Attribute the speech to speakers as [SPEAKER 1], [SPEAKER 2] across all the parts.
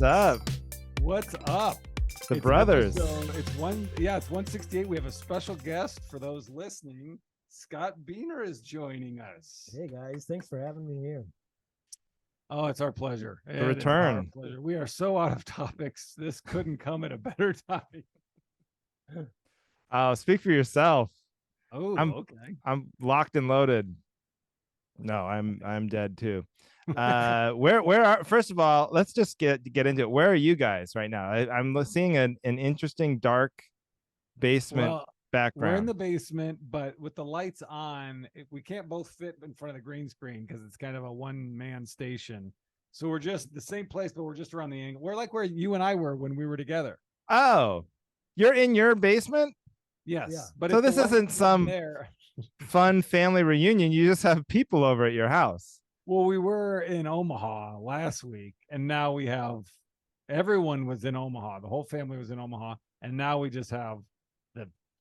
[SPEAKER 1] up?
[SPEAKER 2] What's up?
[SPEAKER 1] The brothers.
[SPEAKER 2] It's 168. We have a special guest for those listening. Scott Beehner is joining us.
[SPEAKER 3] Hey guys, thanks for having me here.
[SPEAKER 2] Oh, it's our pleasure.
[SPEAKER 1] The return.
[SPEAKER 2] We are so out of topics. This couldn't come at a better time.
[SPEAKER 1] Speak for yourself.
[SPEAKER 2] Oh, okay.
[SPEAKER 1] I'm locked and loaded. No, I'm dead too. Where are, first of all, let's just get into it. Where are you guys right now? I'm seeing an interesting dark basement background.
[SPEAKER 2] We're in the basement, but with the lights on, we can't both fit in front of the green screen because it's kind of a one-man station. So we're just the same place, but we're just around the angle. We're like where you and I were when we were together.
[SPEAKER 1] Oh, you're in your basement?
[SPEAKER 2] Yes.
[SPEAKER 3] Yeah.
[SPEAKER 2] But
[SPEAKER 1] so this isn't some fun family reunion. You just have people over at your house.
[SPEAKER 2] Well, we were in Omaha last week, and now we have everyone was in Omaha. The whole family was in Omaha, and now we just have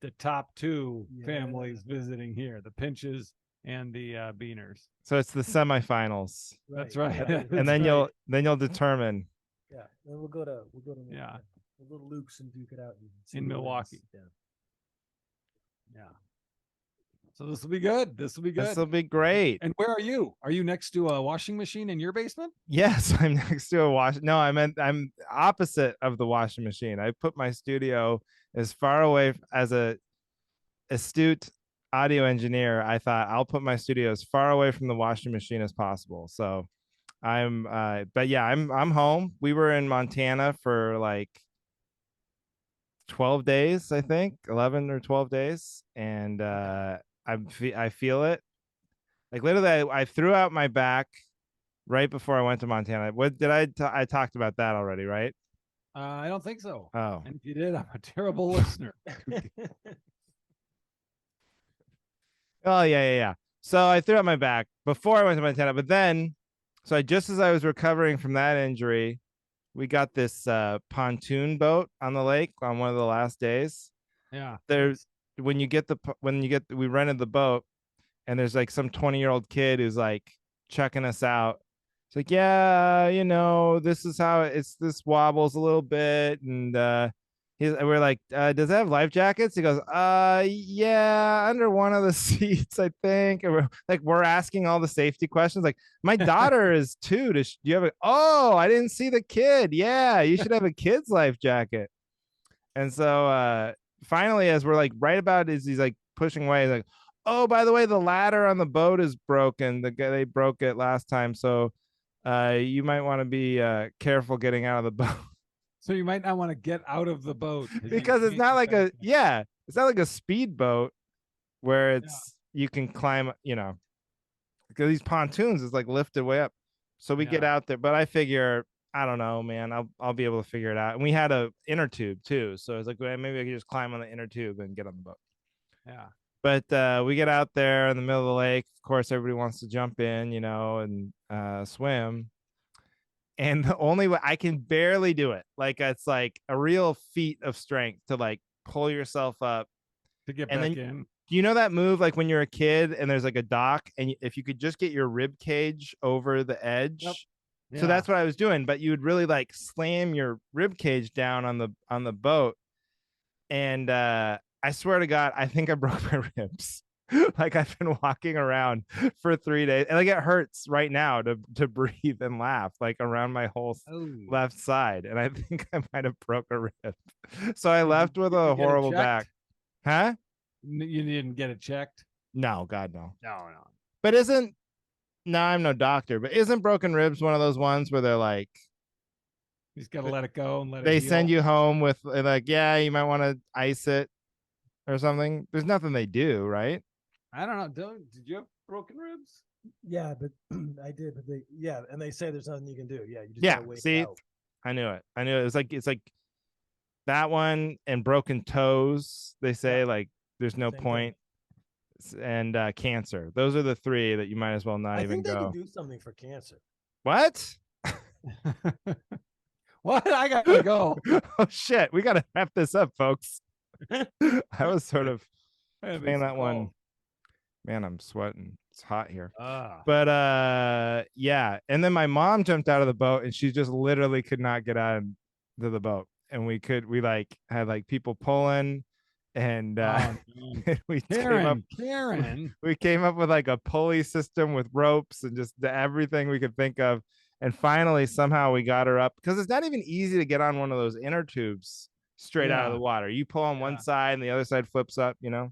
[SPEAKER 2] the top two families visiting here, the Pinches and the Beehners.
[SPEAKER 1] So it's the semifinals.
[SPEAKER 2] That's right.
[SPEAKER 1] And then you'll determine.
[SPEAKER 3] Yeah, then we'll go to
[SPEAKER 2] the
[SPEAKER 3] little Luke's and duke it out
[SPEAKER 2] in Milwaukee.
[SPEAKER 3] Yeah.
[SPEAKER 2] So this will be good. This will be good.
[SPEAKER 1] This will be great.
[SPEAKER 2] And where are you? Are you next to a washing machine in your basement?
[SPEAKER 1] Yes, I'm next to a wash. No, I'm opposite of the washing machine. I put my studio as far away as a astute audio engineer. I thought I'll put my studio as far away from the washing machine as possible. So but yeah, I'm home. We were in Montana for like 12 days, I think 11 or 12 days. And I feel it. Like literally, I threw out my back right before I went to Montana. What did I talked about that already, right?
[SPEAKER 2] I don't think so.
[SPEAKER 1] Oh,
[SPEAKER 2] and if you did, I'm a terrible listener.
[SPEAKER 1] Oh yeah. So I threw out my back before I went to Montana, but then, just as I was recovering from that injury, we got this pontoon boat on the lake on one of the last days.
[SPEAKER 2] Yeah.
[SPEAKER 1] We rented the boat, and there's like some 20-year-old kid who's like checking us out. It's like, yeah, this is how this wobbles a little bit. And we're like, does it have life jackets? He goes, yeah, under one of the seats, I think. And we're asking all the safety questions. Like, my daughter is 2. Do you have I didn't see the kid. Yeah, you should have a kid's life jacket. And so finally, as we're like right about as he's like pushing away, he's like, oh, by the way, the ladder on the boat is broken. They broke it last time. So you might want to be careful getting out of the boat.
[SPEAKER 2] So you might not want to get out of the boat
[SPEAKER 1] because it's not like it's not like a speedboat where you can climb, because these pontoons is like lifted way up. So we get out there, but I figure, I don't know, man, I'll be able to figure it out. And we had a inner tube too, so it's like, well, maybe I could just climb on the inner tube and get on the boat.
[SPEAKER 2] Yeah.
[SPEAKER 1] But we get out there in the middle of the lake. Of course, everybody wants to jump in, and swim. And the only way I can barely do it, like it's like a real feat of strength to like pull yourself up
[SPEAKER 2] to get back in.
[SPEAKER 1] Do you know that move, like when you're a kid and there's like a dock, and if you could just get your rib cage over the edge? Yep. Yeah. So that's what I was doing, but you would really like slam your rib cage down on the boat, and I swear to God, I think I broke my ribs. Like I've been walking around for 3 days, and like it hurts right now to breathe and laugh, like around my whole left side, and I think I might have broke a rib. So I left with a horrible back. Huh?
[SPEAKER 2] You didn't get it checked?
[SPEAKER 1] No, God, no.
[SPEAKER 2] No.
[SPEAKER 1] But I'm no doctor, but isn't broken ribs one of those ones where they're like,
[SPEAKER 2] you just gotta let it go and let it
[SPEAKER 1] they
[SPEAKER 2] heal?
[SPEAKER 1] send you home with like, yeah, you might want to ice it or something? There's nothing they do, right?
[SPEAKER 2] I don't know. Did you have broken ribs?
[SPEAKER 3] Yeah, but I did. But and they say there's nothing you can do. Yeah, you just gotta wait
[SPEAKER 1] see,
[SPEAKER 3] it out.
[SPEAKER 1] I knew it. It's like that one and broken toes. They say like there's no point. And cancer. Those are the 3 that you might as well not even go.
[SPEAKER 3] I think they can do something for cancer.
[SPEAKER 1] What?
[SPEAKER 2] What? I gotta go.
[SPEAKER 1] Oh shit! We gotta wrap this up, folks. I was sort of saying that one. Man, I'm sweating. It's hot here.
[SPEAKER 2] Ah.
[SPEAKER 1] But yeah. And then my mom jumped out of the boat and she just literally could not get out of the boat. And we like had like people pulling and
[SPEAKER 2] Oh, no.
[SPEAKER 1] we
[SPEAKER 2] Karen.
[SPEAKER 1] we came up with like a pulley system with ropes and just everything we could think of. And finally, somehow we got her up because it's not even easy to get on one of those inner tubes straight out of
[SPEAKER 2] Yeah.
[SPEAKER 1] the water. You pull on one
[SPEAKER 2] Yeah.
[SPEAKER 1] side and the other side flips up, you know.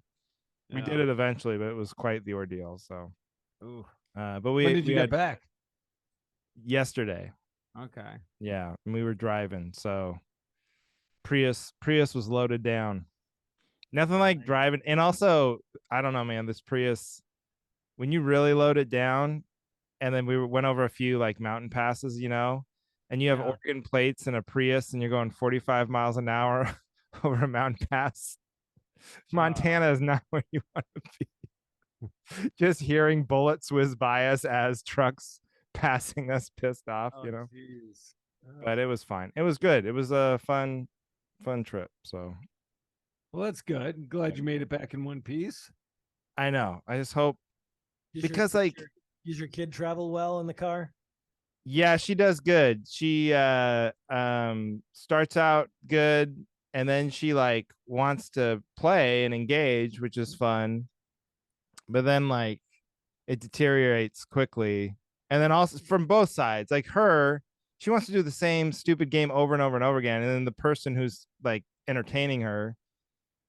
[SPEAKER 1] We did
[SPEAKER 2] Yeah.
[SPEAKER 1] it eventually, but it was quite the ordeal. So,
[SPEAKER 2] Ooh.
[SPEAKER 1] but
[SPEAKER 2] When did you get
[SPEAKER 1] had
[SPEAKER 2] back?
[SPEAKER 1] yesterday.
[SPEAKER 2] Okay.
[SPEAKER 1] Yeah, and we were driving, so Prius was loaded down. Nothing like driving, and also I don't know, man. This Prius, when you really load it down, and then we went over a few like mountain passes, you know, and you have
[SPEAKER 2] Yeah.
[SPEAKER 1] Oregon plates and a Prius, and you're going 45 miles an hour over a mountain pass. Montana is not where you want to be. Just hearing bullets whiz by us as trucks passing us, pissed off, you know.
[SPEAKER 2] Geez.
[SPEAKER 1] But it was fine. It was good. It was a fun trip. So
[SPEAKER 2] Well, that's good. I'm glad you made it back in one piece.
[SPEAKER 1] I know. I just hope
[SPEAKER 3] Does
[SPEAKER 1] because
[SPEAKER 3] your,
[SPEAKER 1] like
[SPEAKER 3] does your kid travel well in the car?
[SPEAKER 1] yeah, she does good. She starts out good and then she like wants to play and engage, which is fun. But then like it deteriorates quickly. And then also from both sides, like her, she wants to do the same stupid game over and over and over again. And then the person who's like entertaining her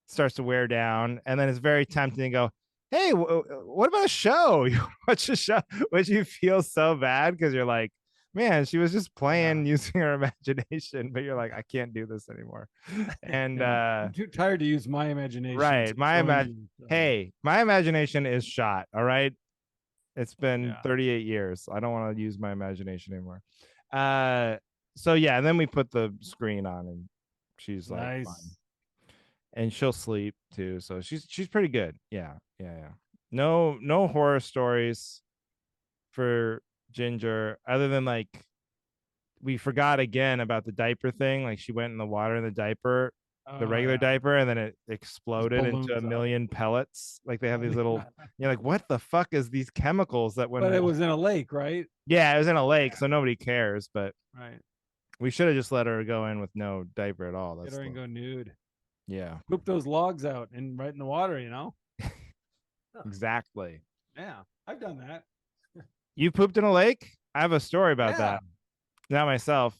[SPEAKER 1] starts to wear down. And then it's very tempting to go, hey, what about a show? You watch a show, which you feel so bad because you're like, man, she was just playing using her imagination, but you're like, I can't do this anymore. And
[SPEAKER 2] I'm too tired to use my imagination.
[SPEAKER 1] right, hey, my imagination is shot. All right, it's been 38 years. I don't want to use my imagination anymore. So yeah, and then we put the screen on, and she's like,
[SPEAKER 2] nice.
[SPEAKER 1] fine. And she'll sleep too. So she's pretty good. Yeah. No horror stories for Ginger, other than like we forgot again about the diaper thing. Like she went in the water in the diaper, the regular diaper, and then it exploded into a million pellets. Like they have these little. You're like, what the fuck is these chemicals that when?
[SPEAKER 2] But it was in a lake, right?
[SPEAKER 1] Yeah, it was in a lake, so nobody cares. But
[SPEAKER 2] right,
[SPEAKER 1] we should have just let her go in with no diaper at all.
[SPEAKER 2] Get her and go nude.
[SPEAKER 1] Yeah,
[SPEAKER 2] poop those logs out and right in the water, you know.
[SPEAKER 1] Exactly.
[SPEAKER 2] Yeah, I've done that.
[SPEAKER 1] You pooped in a lake? I have a story about that. Not myself.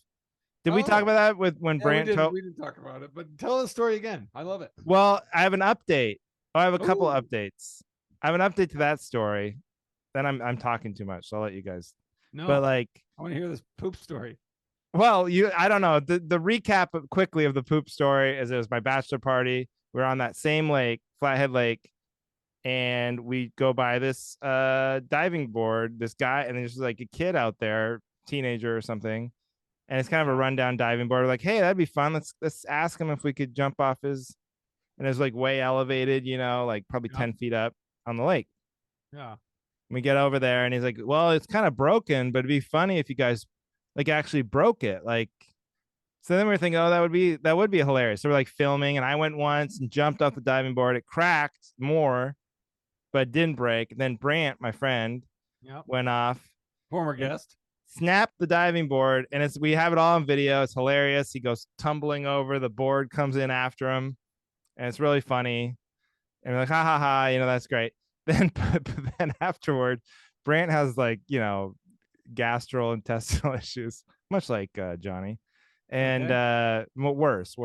[SPEAKER 1] Did we talk about that with when Brant?
[SPEAKER 2] We didn't talk about it, but tell the story again. I love it.
[SPEAKER 1] Well, I have an update. I have a couple updates. I have an update to that story. Then I'm talking too much, so I'll let you guys.
[SPEAKER 2] No,
[SPEAKER 1] but like
[SPEAKER 2] I want to hear this poop story.
[SPEAKER 1] Well, I don't know. The recap quickly of the poop story is it was my bachelor party. We were on that same lake, Flathead Lake, and we go by this diving board, this guy, and there's like a kid out there, teenager or something. And it's kind of a rundown diving board. We're like, hey, that'd be fun. Let's ask him if we could jump off his, and it's like way elevated, you know, like probably 10 feet up on the lake.
[SPEAKER 2] Yeah.
[SPEAKER 1] We get over there and he's like, well, it's kind of broken, but it'd be funny if you guys like actually broke it. Like, so then we're thinking, oh, that would be hilarious. So we're like filming, and I went once and jumped off the diving board. It cracked more, but didn't break. And then Brant, my friend, went off.
[SPEAKER 2] Former guest.
[SPEAKER 1] Snapped the diving board, and we have it all on video. It's hilarious. He goes tumbling over, the board comes in after him, and it's really funny. And we're like, ha ha ha, you know, that's great. Then afterward, Brant has like, you know, gastrointestinal issues, much like Johnny, and worse.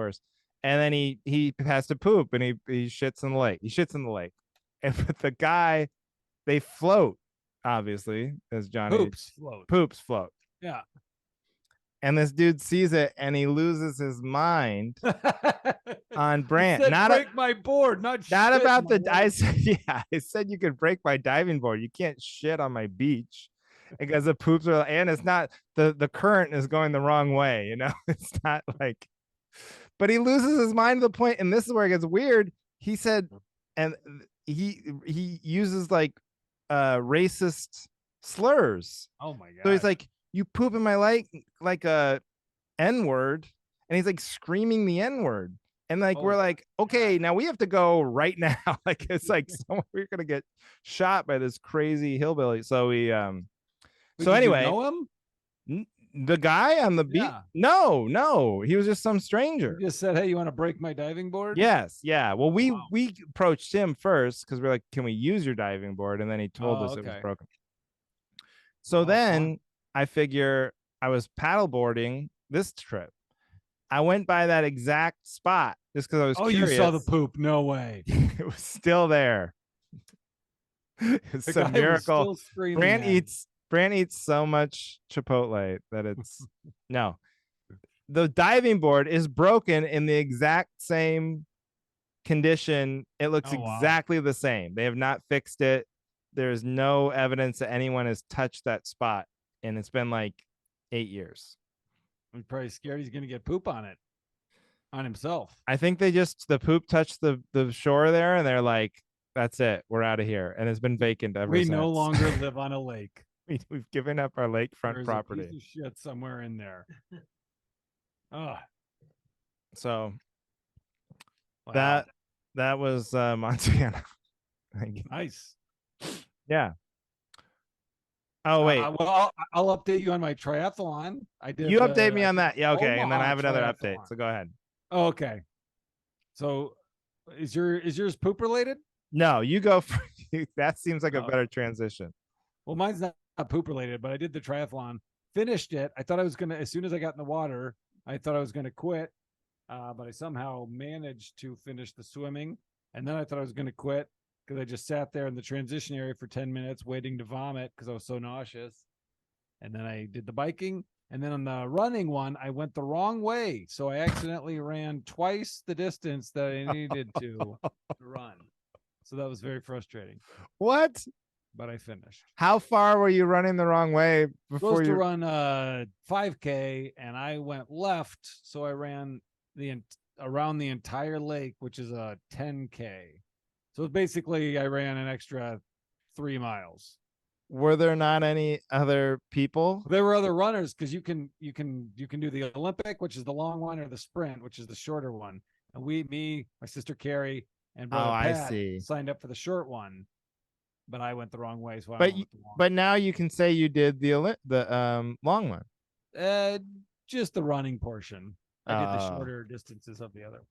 [SPEAKER 1] And then he has to poop, and he shits in the lake. And but the guy, they float. Obviously, as Johnny poops float.
[SPEAKER 2] Yeah.
[SPEAKER 1] And this dude sees it and he loses his mind on Brant.
[SPEAKER 2] Not break my board, not
[SPEAKER 1] about the. I said you could break my diving board. You can't shit on my beach because the poops are, and it's not the current is going the wrong way. You know, it's not like. But he loses his mind to the point, and this is where it gets weird. He said, and he uses like racist slurs.
[SPEAKER 2] Oh my god!
[SPEAKER 1] So he's like, "You poop in my lake like a N-word," and he's like screaming the N-word. And like, we're
[SPEAKER 2] Oh,
[SPEAKER 1] like, okay, now we have to go right now. Like, it's like, we're going to get shot by this crazy hillbilly. So so
[SPEAKER 2] did you
[SPEAKER 1] anyway,
[SPEAKER 2] know him?
[SPEAKER 1] the guy on the beat,
[SPEAKER 2] Yeah.
[SPEAKER 1] no, he was just some
[SPEAKER 2] He
[SPEAKER 1] stranger.
[SPEAKER 2] just said, "Hey, you want to break my diving board?"
[SPEAKER 1] Yes, yeah. Well,
[SPEAKER 2] Wow.
[SPEAKER 1] we approached him first because we're like, can we use your diving board? And then he told
[SPEAKER 2] Oh,
[SPEAKER 1] us it was
[SPEAKER 2] okay.
[SPEAKER 1] broken. So
[SPEAKER 2] Oh,
[SPEAKER 1] then
[SPEAKER 2] fun.
[SPEAKER 1] I figure I was paddleboarding this trip. I went by that exact spot just because I was
[SPEAKER 2] Oh,
[SPEAKER 1] curious.
[SPEAKER 2] you saw the poop? No way.
[SPEAKER 1] It was still there. It's
[SPEAKER 2] The
[SPEAKER 1] a
[SPEAKER 2] guy was
[SPEAKER 1] miracle.
[SPEAKER 2] still screaming.
[SPEAKER 1] Brant eats so much Chipotle that it's no. The diving board is broken in the exact same condition. It looks
[SPEAKER 2] Oh, wow.
[SPEAKER 1] exactly the same. They have not fixed it. There's no evidence that anyone has touched that spot, and it's been like 8 years.
[SPEAKER 2] I'm probably scared he's gonna get poop on himself.
[SPEAKER 1] I think the poop touched the shore there, and they're like, "That's it, we're out of here." And it's been vacant ever
[SPEAKER 2] We
[SPEAKER 1] since.
[SPEAKER 2] no longer live on a lake.
[SPEAKER 1] We've given up our lakefront
[SPEAKER 2] There's
[SPEAKER 1] property.
[SPEAKER 2] a piece of shit somewhere in there. Oh,
[SPEAKER 1] So
[SPEAKER 2] wow.
[SPEAKER 1] that was Montana.
[SPEAKER 2] Nice.
[SPEAKER 1] Yeah. Oh wait,
[SPEAKER 2] well, I'll update you on my triathlon. I did.
[SPEAKER 1] you update me on that. Yeah, okay. And then I
[SPEAKER 2] Omaha
[SPEAKER 1] have another
[SPEAKER 2] triathlon.
[SPEAKER 1] update. So go ahead.
[SPEAKER 2] Oh, okay. So, is yours poop related?
[SPEAKER 1] No, you go for that. Seems like a
[SPEAKER 2] Oh.
[SPEAKER 1] better transition.
[SPEAKER 2] Well, mine's not poop related, but I did the triathlon, finished it. I thought I was gonna, as soon as I got in the water, I thought I was gonna quit, but I somehow managed to finish the swimming, and then I thought I was gonna quit because I just sat there in the transition area for 10 minutes waiting to vomit because I was so nauseous. And then I did the biking, and then on the running one, I went the wrong way, so I accidentally ran twice the distance that I needed to run. So that was very frustrating.
[SPEAKER 1] What?
[SPEAKER 2] But I finished.
[SPEAKER 1] How far were you running the wrong way before
[SPEAKER 2] Supposed
[SPEAKER 1] you
[SPEAKER 2] to run 5K, and I went left, so I ran around the entire lake, which is a 10K. So basically, I ran an extra 3 miles.
[SPEAKER 1] Were there not any other people?
[SPEAKER 2] There were other runners because you can do the Olympic, which is the long one, or the sprint, which is the shorter one. And me, my sister Carrie, and brother Pat signed up for the short one. But I went the wrong way, so
[SPEAKER 1] but now you can say you did the long one.
[SPEAKER 2] Just the running portion. I did the shorter distances of the other one.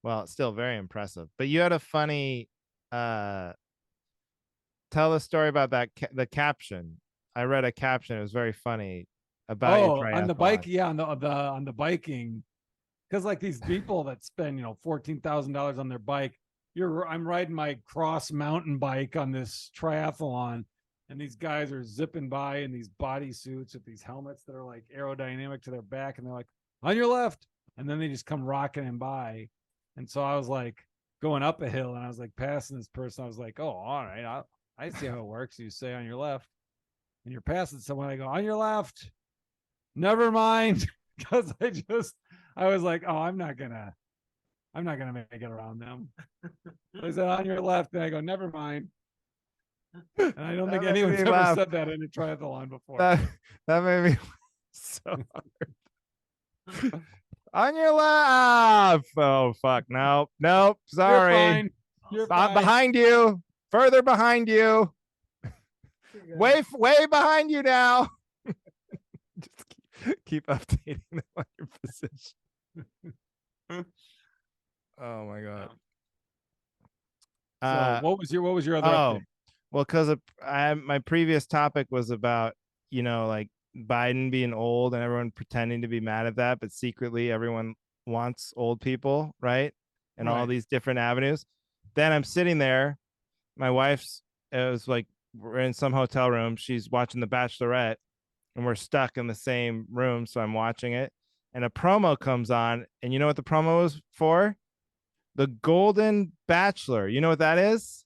[SPEAKER 1] Well, it's still very impressive. But you had a funny tell the story about the caption. I read a caption. It was very funny about your triathlon.
[SPEAKER 2] On the bike, yeah, on the biking, because like these people that spend $14,000 on their bike. I'm riding my cross mountain bike on this triathlon, and these guys are zipping by in these bodysuits with these helmets that are like aerodynamic to their back, and they're like, on your left, and then they just come rocking him by. And so I was like going up a hill, and I was like passing this person. I was like, oh, all right, I see how it works. You say on your left, and you're passing someone. I go on your left. Never mind, because I was like, oh, I'm not gonna make it around them. I said on your left, and I go, never mind. And I don't think anyone's ever said that in a triathlon before.
[SPEAKER 1] That made me so hard. On your left. Oh fuck. Nope. Sorry.
[SPEAKER 2] You're fine.
[SPEAKER 1] Behind you. Further behind you. Way behind you now. Just keep updating them on your position. Oh my god.
[SPEAKER 2] So what was your other update?
[SPEAKER 1] Well, because my previous topic was about like Biden being old and everyone pretending to be mad at that, but secretly everyone wants old people, right? And all these different avenues. Then I'm sitting there. My wife's it was like we're in some hotel room. She's watching The Bachelorette, and we're stuck in the same room, so I'm watching it. And a promo comes on, and you know what the promo was for? The Golden Bachelor. You know what that is?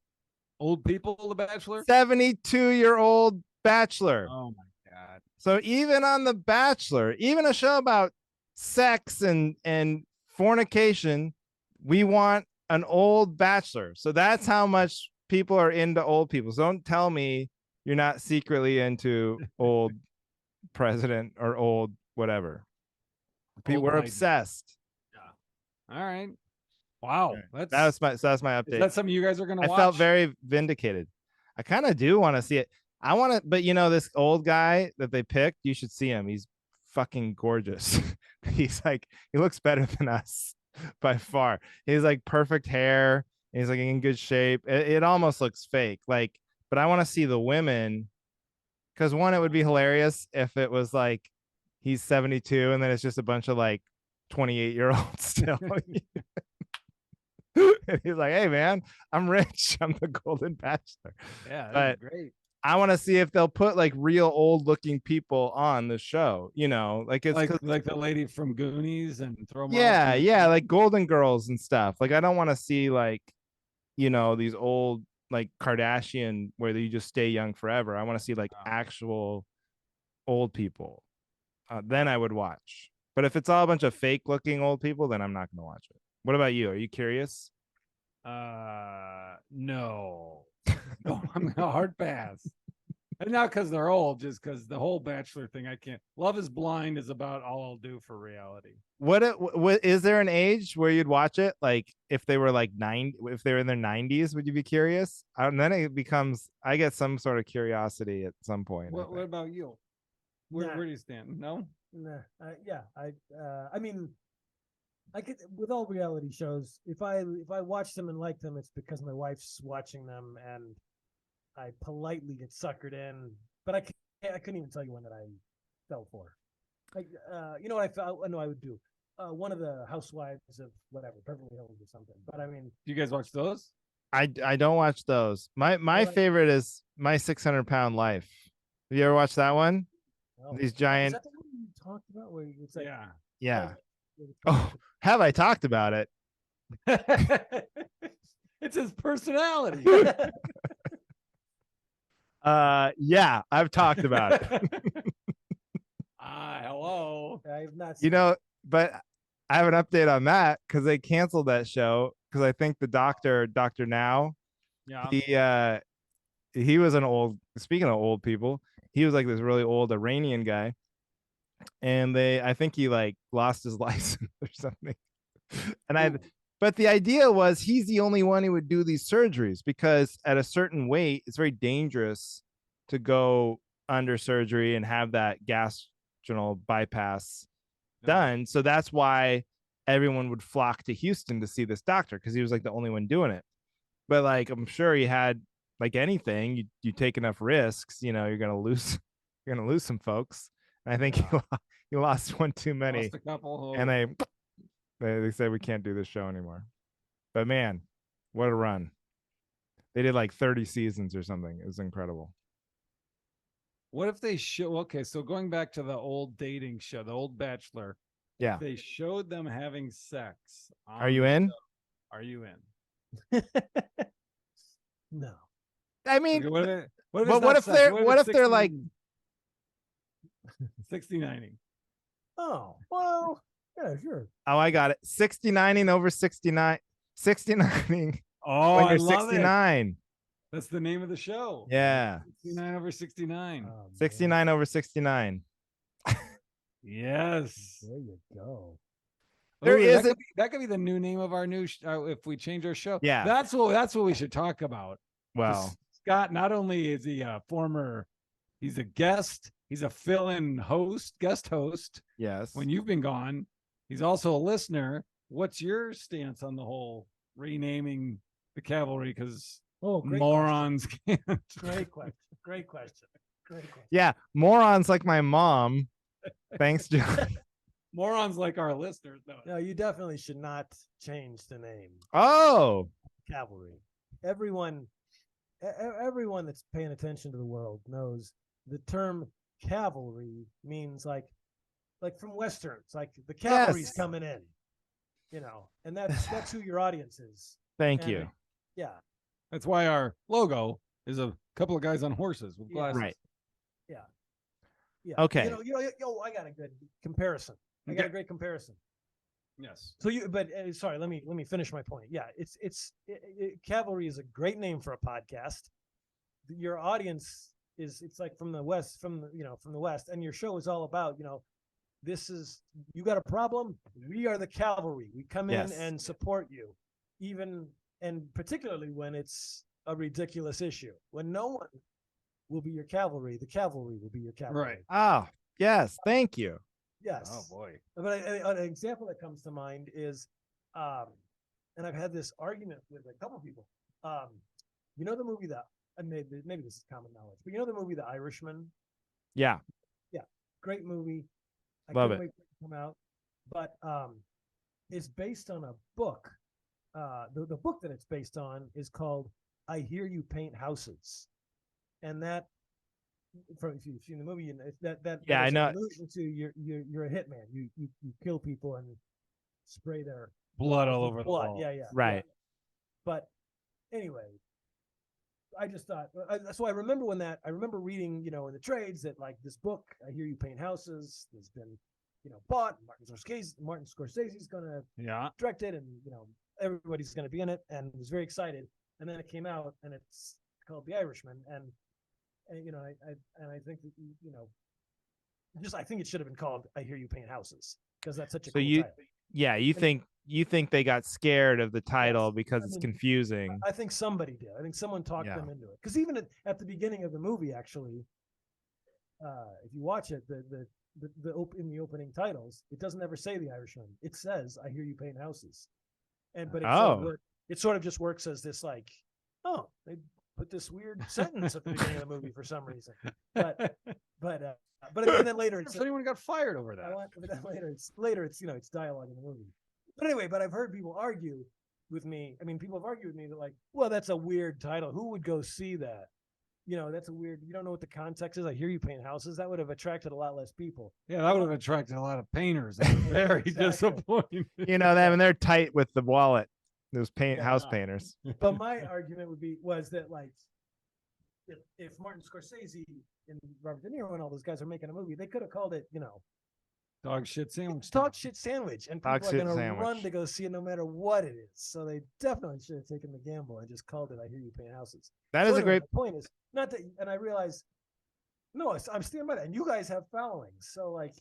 [SPEAKER 2] Old people, The Bachelor?
[SPEAKER 1] 72-year-old bachelor.
[SPEAKER 2] Oh my god.
[SPEAKER 1] So even on The Bachelor, even a show about sex and fornication, we want an old bachelor. So that's how much people are into old people. So don't tell me you're not secretly into old president or old whatever. We're obsessed.
[SPEAKER 2] Yeah. All right. Wow.
[SPEAKER 1] That's my
[SPEAKER 2] Is
[SPEAKER 1] update.
[SPEAKER 2] that something you guys are gonna
[SPEAKER 1] I
[SPEAKER 2] watch?
[SPEAKER 1] felt very vindicated. I kind of do want to see it. I want to, but this old guy that they picked, you should see him. He's fucking gorgeous. He's like, he looks better than us by far. He's like perfect hair. He's like in good shape. It almost looks fake. Like, but I want to see the women because one, it would be hilarious if it was like he's 72 and then it's just a bunch of like 28-year-olds still. And he's like, hey man, I'm rich. I'm the golden bachelor.
[SPEAKER 2] Yeah,
[SPEAKER 1] but
[SPEAKER 2] great.
[SPEAKER 1] I want to see if they'll put like real old looking people on the show, like it's
[SPEAKER 2] like the lady from Goonies and throw them
[SPEAKER 1] yeah, like Golden Girls and stuff. Like I don't want to see like, these old like Kardashian where you just stay young forever. I want to see like actual old people. Then I would watch. But if it's all a bunch of fake looking old people, then I'm not going to watch it. What about you? Are you curious?
[SPEAKER 2] No. No, I'm a hard pass. And not because they're old, just because the whole Bachelor thing, I can't. Love is Blind is about all I'll do for reality.
[SPEAKER 1] What is there an age where you'd watch it? Like if they were like if they were in their 90s, would you be curious? And then it becomes, I get some sort of curiosity at some point.
[SPEAKER 2] What about you? Where do you stand? No?
[SPEAKER 3] Nah, yeah. I mean, I could, with all reality shows, if I watch them and like them, it's because my wife's watching them and I politely get suckered in. But I couldn't even tell you one that I fell for. Like, you know what I know I would do? One of the housewives of whatever, Beverly Hills or something. But I mean,
[SPEAKER 2] do you guys watch those?
[SPEAKER 1] I don't watch those. My favorite is My 600-Pound Life. Have you ever watched that one?
[SPEAKER 3] Oh,
[SPEAKER 1] these giant.
[SPEAKER 3] Is that the one you talked about? Where it's like,
[SPEAKER 1] yeah. Oh, have I talked about it?
[SPEAKER 2] It's his personality.
[SPEAKER 1] Yeah, I've talked about it.
[SPEAKER 2] Hello.
[SPEAKER 3] I've not seen
[SPEAKER 1] but I have an update on that because they canceled that show because I think the Dr. Now, he was an old, speaking of old people, he was like this really old Iranian guy. And I think he like lost his license or something. But the idea was he's the only one who would do these surgeries because at a certain weight, it's very dangerous to go under surgery and have that gastrointestinal bypass done. So that's why everyone would flock to Houston to see this doctor because he was like the only one doing it. But like, I'm sure he had like anything, you take enough risks, you're going to lose some folks. And I think he lost one too many.
[SPEAKER 2] Lost a couple.
[SPEAKER 1] And they said we can't do this show anymore. But man, what a run. They did like 30 seasons or something. It was incredible.
[SPEAKER 2] What if they show, okay, so going back to the old dating show, the old Bachelor.
[SPEAKER 1] Yeah.
[SPEAKER 2] They showed them having sex.
[SPEAKER 1] Are you in?
[SPEAKER 2] Are you in?
[SPEAKER 3] No.
[SPEAKER 1] I mean,
[SPEAKER 2] what if they're
[SPEAKER 1] like
[SPEAKER 2] 69ing?
[SPEAKER 3] Oh, well, yeah, sure.
[SPEAKER 1] Oh, I got it. 69ing over 69. 69ing.
[SPEAKER 2] Oh,
[SPEAKER 1] when you're
[SPEAKER 2] I love
[SPEAKER 1] 69.
[SPEAKER 2] It. That's the name of the show.
[SPEAKER 1] Yeah.
[SPEAKER 2] 69 over 69.
[SPEAKER 1] 69 over 69.
[SPEAKER 2] Yes.
[SPEAKER 3] There you go.
[SPEAKER 2] That could be the new name of our new if we change our show.
[SPEAKER 1] Yeah.
[SPEAKER 2] That's what we should talk about.
[SPEAKER 1] Well,
[SPEAKER 2] Scott, not only is he a he's a guest, he's a fill-in guest host.
[SPEAKER 1] Yes.
[SPEAKER 2] When you've been gone, he's also a listener. What's your stance on the whole renaming the Cavalry? Because morons can't.
[SPEAKER 3] Great question.
[SPEAKER 1] Yeah, morons like my mom. Thanks, John.
[SPEAKER 2] Morons like our listeners.
[SPEAKER 3] No, you definitely should not change the name.
[SPEAKER 1] Oh,
[SPEAKER 3] Cavalry. Everyone that's paying attention to the world knows the term cavalry means like from westerns, like the cavalry's coming in, and that's who your audience is.
[SPEAKER 1] Thank you.
[SPEAKER 3] Yeah,
[SPEAKER 2] that's why our logo is a couple of guys on horses with glasses.
[SPEAKER 1] Right.
[SPEAKER 3] Yeah.
[SPEAKER 1] Okay.
[SPEAKER 3] I got a good comparison. I got a great comparison.
[SPEAKER 2] Yes.
[SPEAKER 3] So sorry, let me finish my point. Yeah, Cavalry is a great name for a podcast. Your audience it's like from the West, from the West, and your show is all about, you got a problem. We are the cavalry. We come in
[SPEAKER 1] Yes.
[SPEAKER 3] and support you, even and particularly when it's a ridiculous issue. When no one will be your cavalry, the cavalry will be your cavalry.
[SPEAKER 2] Right.
[SPEAKER 1] Oh, yes. Thank you.
[SPEAKER 3] Yes.
[SPEAKER 2] Oh boy.
[SPEAKER 3] But an example that comes to mind is, and I've had this argument with a couple people. You know the movie that maybe this is common knowledge, but you know the movie The Irishman?
[SPEAKER 1] Yeah.
[SPEAKER 3] Great movie. I
[SPEAKER 1] Love
[SPEAKER 3] couldn't
[SPEAKER 1] it.
[SPEAKER 3] wait for it to come out. But it's based on a book. The book that it's based on is called I Hear You Paint Houses. And that, if you've seen the movie, you know, that
[SPEAKER 1] Yeah, I
[SPEAKER 3] is
[SPEAKER 1] know.
[SPEAKER 3] an allusion to you're a hitman. You kill people and spray their
[SPEAKER 2] Blood
[SPEAKER 3] walls
[SPEAKER 2] all
[SPEAKER 3] with
[SPEAKER 2] over the
[SPEAKER 3] blood.
[SPEAKER 2] wall.
[SPEAKER 3] Yeah.
[SPEAKER 1] Right.
[SPEAKER 3] But anyway, I just thought, so I remember I remember reading, in the trades that like this book, I Hear You Paint Houses, has been, bought. Martin Scorsese's going to
[SPEAKER 2] Yeah.
[SPEAKER 3] direct it, and, everybody's going to be in it, and was very excited. And then it came out, and it's called The Irishman. And I think that, I think it should have been called I Hear You Paint Houses, because that's such a
[SPEAKER 1] So
[SPEAKER 3] cool title.
[SPEAKER 1] Yeah, you think they got scared of the title
[SPEAKER 3] Yes.
[SPEAKER 1] because
[SPEAKER 3] I
[SPEAKER 1] it's
[SPEAKER 3] mean,
[SPEAKER 1] confusing.
[SPEAKER 3] I think somebody did. I think someone talked them into it. Because even at the beginning of the movie, actually, if you watch it, in the opening titles, it doesn't ever say The Irishman. It says I Hear You Paint Houses, but it sort of just works as this like, oh, they put this weird sentence at the beginning of the movie for some reason. But and then later
[SPEAKER 2] If anyone got fired over that.
[SPEAKER 3] Later it's dialogue in the movie. But anyway, I've heard people argue with me. I mean, people have argued with me that like, well, that's a weird title. Who would go see that? That's a weird. You don't know what the context is. I Hear You Paint Houses. That would have attracted a lot less people.
[SPEAKER 2] Yeah, that would have attracted a lot of painters. Very disappointed.
[SPEAKER 1] They're tight with the wallet. Those house painters.
[SPEAKER 3] But my argument was that like, if Martin Scorsese and Robert De Niro and all those guys are making a movie, they could have called it,
[SPEAKER 2] Dog shit sandwich.
[SPEAKER 3] Dog shit sandwich, and people are going to run
[SPEAKER 1] Sandwich.
[SPEAKER 3] to go see it no matter what it is. So they definitely should have taken the gamble and just called it "I Hear You Paint Houses."
[SPEAKER 1] That is a great
[SPEAKER 3] My point. Is not that, and I realize, no, I'm standing by that, and you guys have followings, so like,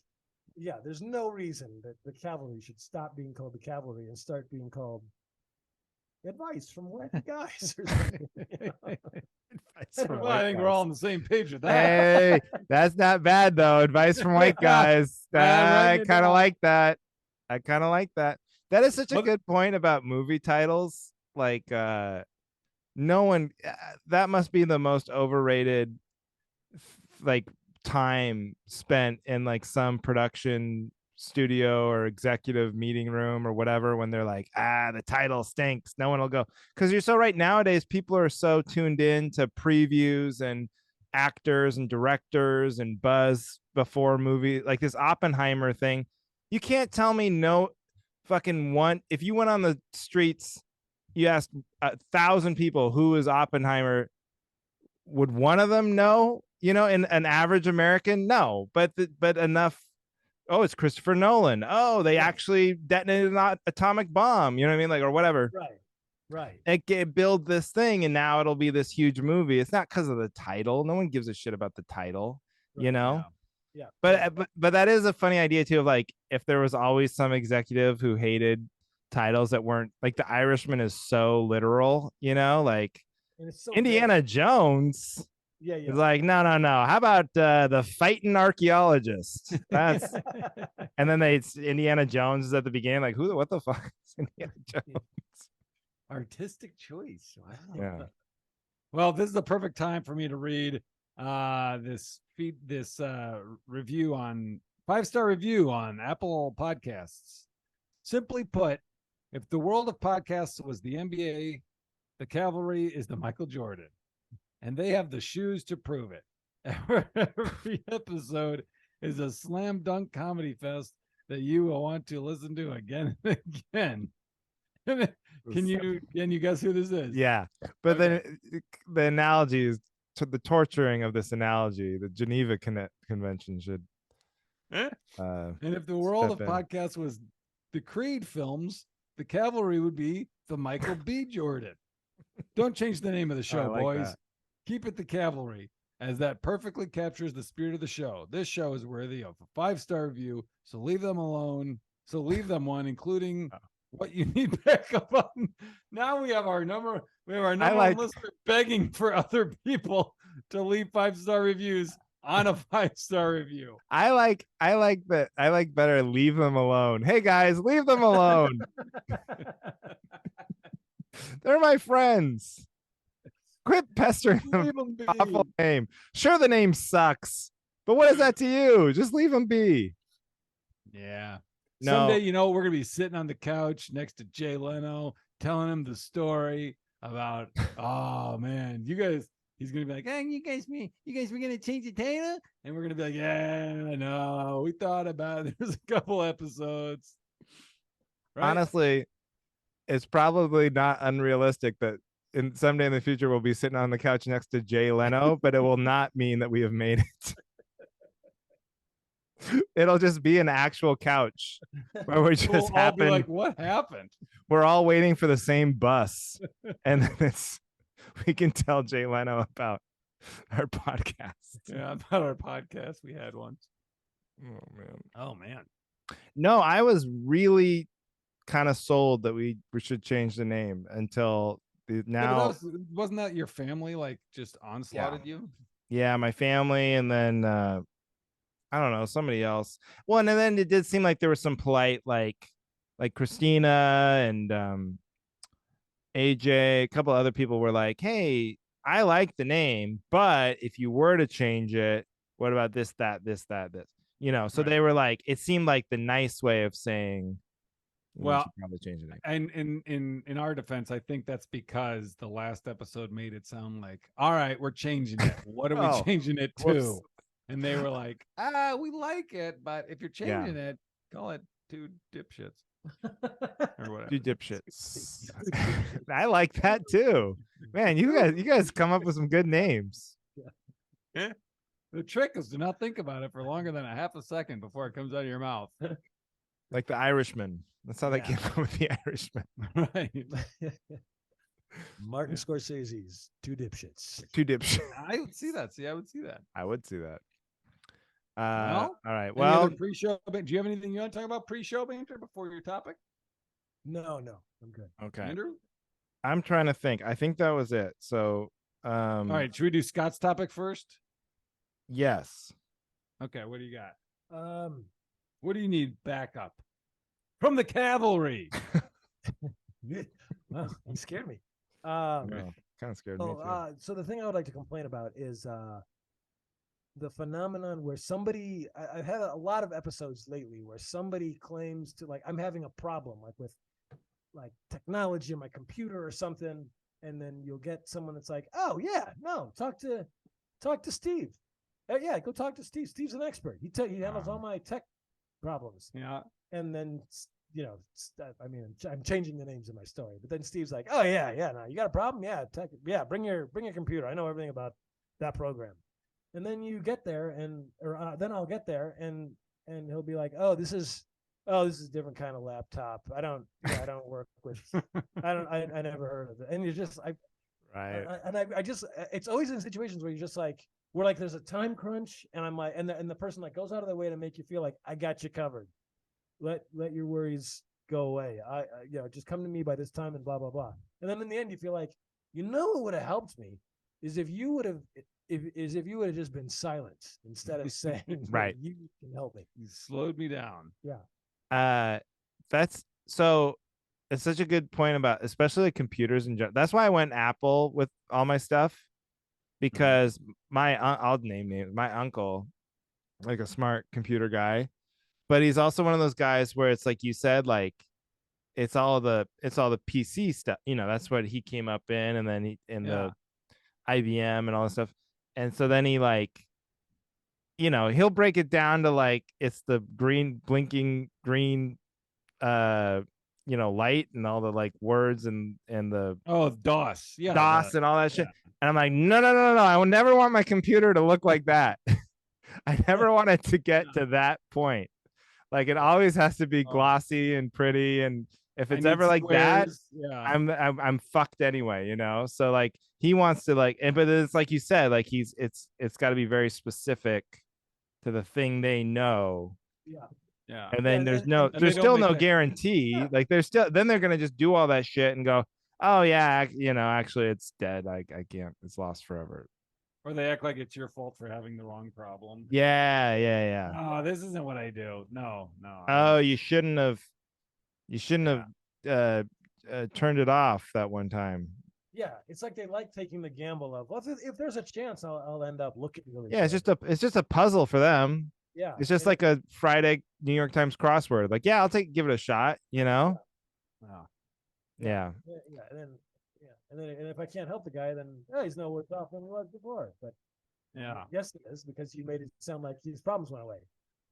[SPEAKER 3] yeah, there's no reason that the cavalry should stop being called the cavalry and start being called Advice from Wacky Guys or something.
[SPEAKER 2] Well, I think we're all on the same page with that.
[SPEAKER 1] Hey, that's not bad though. Advice from white guys. I kind of like that. That is such a good point about movie titles. Like, no one. That must be the most overrated, like, time spent in like some production studio or executive meeting room or whatever, when they're like, the title stinks, no one will go. Because you're so right, nowadays people are so tuned in to previews and actors and directors and buzz before movie, like this Oppenheimer thing. You can't tell me no fucking one. If you went on the streets, you asked 1,000 people who is Oppenheimer, would one of them know? In an average American, no, but enough. Oh, it's Christopher Nolan. Oh, they actually detonated an atomic bomb. You know what I mean? Like, or whatever.
[SPEAKER 3] Right.
[SPEAKER 1] It build this thing, and now it'll be this huge movie. It's not because of the title. No one gives a shit about the title,
[SPEAKER 3] Yeah.
[SPEAKER 1] But that is a funny idea too. Of like, if there was always some executive who hated titles that weren't like The Irishman is so literal, like Indiana Jones.
[SPEAKER 3] Yeah.
[SPEAKER 1] It's like, no. How about the fighting archaeologist? That's and then Indiana Jones is at the beginning, like, what the fuck is Indiana Jones?
[SPEAKER 2] Artistic choice. Wow.
[SPEAKER 1] Yeah.
[SPEAKER 2] Well, this is the perfect time for me to read this review on 5-star review on Apple Podcasts. Simply put, if the world of podcasts was the NBA, the Cavalry is the Michael Jordan. And they have the shoes to prove it. Every episode is a slam dunk comedy fest that you will want to listen to again and again. Can you guess who this is?
[SPEAKER 1] Yeah, but then the analogy is to the torturing of this analogy. The Geneva Convention should.
[SPEAKER 2] And if the world of podcasts was the Creed films, the Cavalry would be the Michael B. Jordan. Don't change the name of the show, boys. Keep it the Cavalry. as that perfectly captures the spirit of the show. This show is worthy of a 5-star review, so leave them alone. So leave them one, including what you need backup on. Now we have our number. We have our number one listener begging for other people to leave 5-star reviews on a 5-star review.
[SPEAKER 1] I like that. I like better leave them alone. Hey guys, leave them alone. They're my friends. Quit pestering them. Awful name. Sure, the name sucks, but what is that to you? Just leave them be.
[SPEAKER 2] Yeah.
[SPEAKER 1] No.
[SPEAKER 2] Someday, you know, we're gonna be sitting on the couch next to Jay Leno, telling him the story about, oh man, you guys. He's gonna be like, hey, you guys were gonna change the title, and we're gonna be like, yeah, no, we thought about it. There's a couple episodes.
[SPEAKER 1] Right? Honestly, it's probably not unrealistic that someday in the future we'll be sitting on the couch next to Jay Leno, but it will not mean that we have made it. It'll just be an actual couch where we just happen.
[SPEAKER 2] Like, what happened?
[SPEAKER 1] We're all waiting for the same bus, and then we can tell Jay Leno about our podcast.
[SPEAKER 2] Yeah, about our podcast we had once.
[SPEAKER 1] Oh man. No, I was really kind of sold that we should change the name until now.
[SPEAKER 2] Yeah, wasn't that your family like just onslaughted you?
[SPEAKER 1] Yeah, my family, and then I don't know, somebody else. Well, and then it did seem like there was some polite like Christina and AJ, a couple other people were like, hey, I like the name, but if you were to change it, what about this, this? You know, so they were like, it seemed like the nice way of saying,
[SPEAKER 2] well,
[SPEAKER 1] probably change it.
[SPEAKER 2] And in our defense, I think that's because the last episode made it sound like, all right, we're changing it. What are we changing it to? Whoops. And they were like, we like it, but if you're changing it, call it Two Dipshits. Or whatever.
[SPEAKER 1] Two dipshits. I like that too. Man, you guys come up with some good names.
[SPEAKER 2] Yeah. The trick is to not think about it for longer than a half a second before it comes out of your mouth.
[SPEAKER 1] Like the Irishman. That's how they came up with the Irishman.
[SPEAKER 2] Right.
[SPEAKER 3] Martin Scorsese's Two Dipshits.
[SPEAKER 1] Two Dipshits.
[SPEAKER 2] I would see that. I would see that.
[SPEAKER 1] Well, all right. Well,
[SPEAKER 2] pre-show. Do you have anything you want to talk about pre-show banter before your topic?
[SPEAKER 3] No, I'm good.
[SPEAKER 1] Okay.
[SPEAKER 2] Andrew?
[SPEAKER 1] I'm trying to think. I think that was it. So,
[SPEAKER 2] all right. Should we do Scott's topic first?
[SPEAKER 1] Yes.
[SPEAKER 2] Okay. What do you got? What do you need backup from the Cavalry?
[SPEAKER 3] Wow, you scared me.
[SPEAKER 1] Kind of scared me too.
[SPEAKER 3] So the thing I would like to complain about is the phenomenon where somebody, I've had a lot of episodes lately where somebody claims to, like, I'm having a problem like with like technology on my computer or something, and then you'll get someone that's like, oh yeah, no, talk to Steve. Yeah, go talk to Steve. Steve's an expert. He handles all my tech problems.
[SPEAKER 2] Yeah.
[SPEAKER 3] And then, you know, I mean, I'm changing the names in my story, but then Steve's like, oh yeah, no, you got a problem? Yeah, bring your computer. I know everything about that program. And then you get there, then I'll get there, and he'll be like, this is a different kind of laptop. I don't work with. I never heard of it. And you're just I just, it's always in situations where you're just like, where like there's a time crunch, and I'm like, and the person like goes out of their way to make you feel like I got you covered. Let your worries go away. I just come to me by this time and blah blah blah. And then in the end, you feel like, what would have helped me is if you would have just been silent instead of saying,
[SPEAKER 1] right,
[SPEAKER 3] you can help me.
[SPEAKER 2] You slowed me down.
[SPEAKER 3] Yeah.
[SPEAKER 1] That's so. It's such a good point about, especially like computers and that's why I went Apple with all my stuff, because I'll name names. My uncle, like a smart computer guy, but he's also one of those guys where it's like you said, like it's all the PC stuff. That's what he came up in, and then the IBM and all this stuff. And so then he like, he'll break it down to like it's the blinking green light and all the like words and the
[SPEAKER 2] DOS. Yeah.
[SPEAKER 1] DOS and all that shit. And I'm like, no. I will never want my computer to look like that. I never want it to get to that point. Like it always has to be glossy and pretty and if
[SPEAKER 2] I
[SPEAKER 1] it's
[SPEAKER 2] need
[SPEAKER 1] ever like that,
[SPEAKER 2] squares. Yeah.
[SPEAKER 1] I'm fucked anyway, you know. So like he wants to like, and but it's like you said, like it's got to be very specific to the thing they know,
[SPEAKER 3] Yeah.
[SPEAKER 2] Yeah.
[SPEAKER 1] and then
[SPEAKER 3] Yeah,
[SPEAKER 2] And they
[SPEAKER 1] there's
[SPEAKER 2] don't
[SPEAKER 1] still
[SPEAKER 2] make
[SPEAKER 1] no
[SPEAKER 2] that.
[SPEAKER 1] guarantee.
[SPEAKER 3] Yeah.
[SPEAKER 1] Like there's still then they're gonna just do all that shit and go, oh yeah, you know, actually it's dead. I can't. It's lost forever.
[SPEAKER 2] Or they act like it's your fault for having the wrong problem.
[SPEAKER 1] Yeah, yeah, yeah.
[SPEAKER 2] Oh, this isn't what I do. No, no.
[SPEAKER 1] Oh, you shouldn't have. You shouldn't have turned it off that one time.
[SPEAKER 3] Yeah, it's like they like taking the gamble of, well, if there's a chance, I'll end up looking really.
[SPEAKER 1] Yeah,
[SPEAKER 3] good.
[SPEAKER 1] it's just a puzzle for them.
[SPEAKER 3] Yeah,
[SPEAKER 1] It's just
[SPEAKER 3] and
[SPEAKER 1] like a Friday New York Times crossword. Like, yeah, give it a shot. You know?
[SPEAKER 2] Oh.
[SPEAKER 1] Yeah.
[SPEAKER 3] yeah, and then if I can't help the guy, then he's no worse off than he was before. But
[SPEAKER 2] Yeah.
[SPEAKER 3] yes, he is, because you made it sound like his problems went away.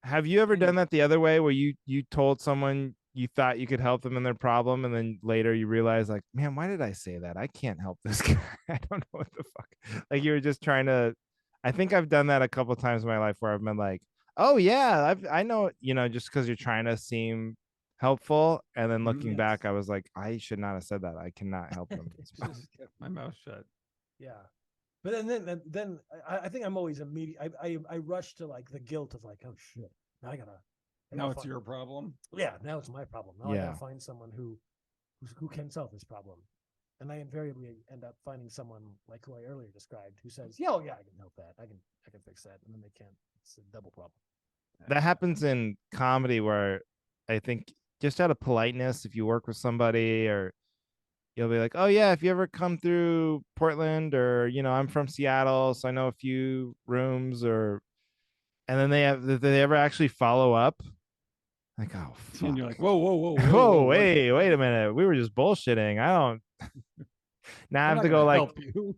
[SPEAKER 1] Have you ever done that the other way, where you told someone you thought you could help them in their problem, and then later you realize, like, man, why did I say that? I can't help this guy. I don't know what the fuck. Like you were just trying to. I think I've done that a couple of times in my life where I've been like, oh yeah, I know, you know, just because you're trying to seem helpful, and then looking back, I was like, I should not have said that. I cannot help them.
[SPEAKER 2] Just kept my mouth shut.
[SPEAKER 3] Yeah, but then I think I'm always immediate. I rush to like the guilt of like, oh shit, now I gotta.
[SPEAKER 2] Now it's your problem.
[SPEAKER 3] Yeah, now it's my problem. Now I
[SPEAKER 1] Yeah.
[SPEAKER 3] gotta find someone who can solve this problem. And I invariably end up finding someone like who I earlier described, who says, "Yeah, oh yeah, I can help that. I can fix that," and then they can't. It's a double problem.
[SPEAKER 1] That happens in comedy, where I think just out of politeness, if you work with somebody, or you'll be like, oh yeah, if you ever come through Portland, or you know, I'm from Seattle, so I know a few rooms, or and then did they ever actually follow up? Like, oh fuck.
[SPEAKER 2] And you're like, whoa, whoa, whoa,
[SPEAKER 1] whoa,
[SPEAKER 2] whoa,
[SPEAKER 1] wait a minute. We were just bullshitting. I don't now I have to go like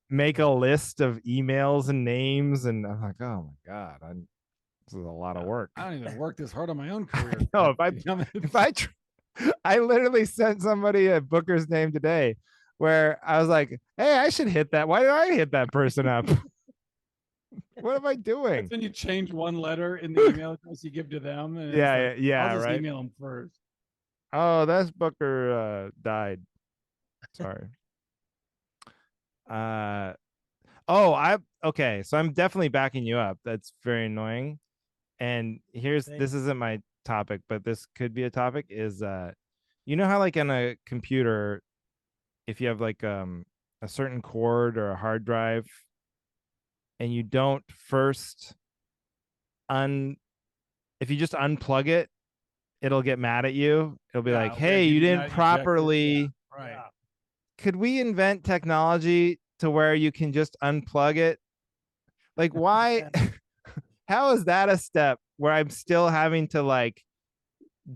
[SPEAKER 1] make a list of emails and names, and I'm like, oh my God, this is a lot of work.
[SPEAKER 2] I don't even work this hard on my own career.
[SPEAKER 1] No, I literally sent somebody a Booker's name today where I was like, hey, I should hit that. Why did I hit that person up? What am I doing?
[SPEAKER 2] Then you change one letter in the email address you give to them. And
[SPEAKER 1] Yeah,
[SPEAKER 2] I'll just
[SPEAKER 1] right.
[SPEAKER 2] email them first.
[SPEAKER 1] Oh, that's Booker died. Sorry. Okay, so I'm definitely backing you up. That's very annoying. And this isn't my topic, but this could be a topic, is you know how like on a computer, if you have like a certain cord or a hard drive, and you don't first if you just unplug it, it'll get mad at you. It'll be like, hey, you didn't properly.
[SPEAKER 2] Right.
[SPEAKER 1] Could we invent technology to where you can just unplug it? Like, why? How is that a step where I'm still having to like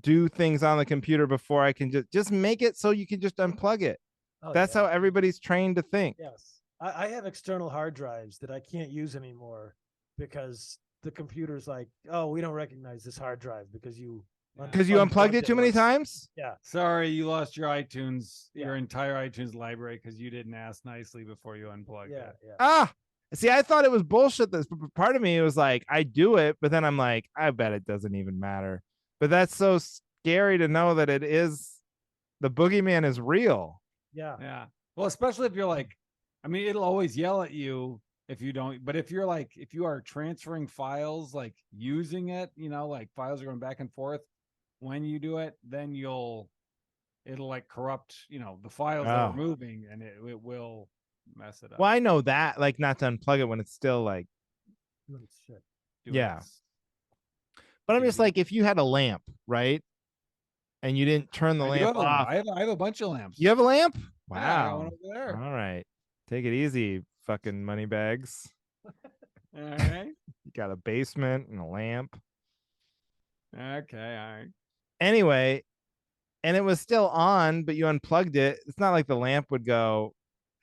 [SPEAKER 1] do things on the computer before I can just make it so you can just unplug it? That's how everybody's trained to think.
[SPEAKER 3] Yes. I have external hard drives that I can't use anymore because the computer's like, oh, we don't recognize this hard drive because you
[SPEAKER 1] unplugged it too many times.
[SPEAKER 3] Yeah.
[SPEAKER 2] Sorry, you lost your your entire iTunes library because you didn't ask nicely before you unplugged it.
[SPEAKER 1] Yeah. See, I thought it was bullshit. This part of me was like, I do it, but then I'm like, I bet it doesn't even matter. But that's so scary to know that the boogeyman is real.
[SPEAKER 2] Yeah. Yeah. Well, especially if you're like, I mean, it'll always yell at you if you don't, but if you are transferring files, like using it, you know, like files are going back and forth when you do it, then it'll like corrupt, you know, the files that are moving, and it will mess it up.
[SPEAKER 1] Well, I know that, like, not to unplug it when it's still like, yeah. But I'm just like, if you had a lamp, right, and you didn't turn the lamp off.
[SPEAKER 2] I have a bunch of lamps.
[SPEAKER 1] You have a lamp? Wow.
[SPEAKER 2] Yeah, I got one over there.
[SPEAKER 1] All right. Take it easy, fucking money bags.
[SPEAKER 2] All right.
[SPEAKER 1] You got a basement and a lamp.
[SPEAKER 2] Okay. All right.
[SPEAKER 1] Anyway, and it was still on, but you unplugged it. It's not like the lamp would go,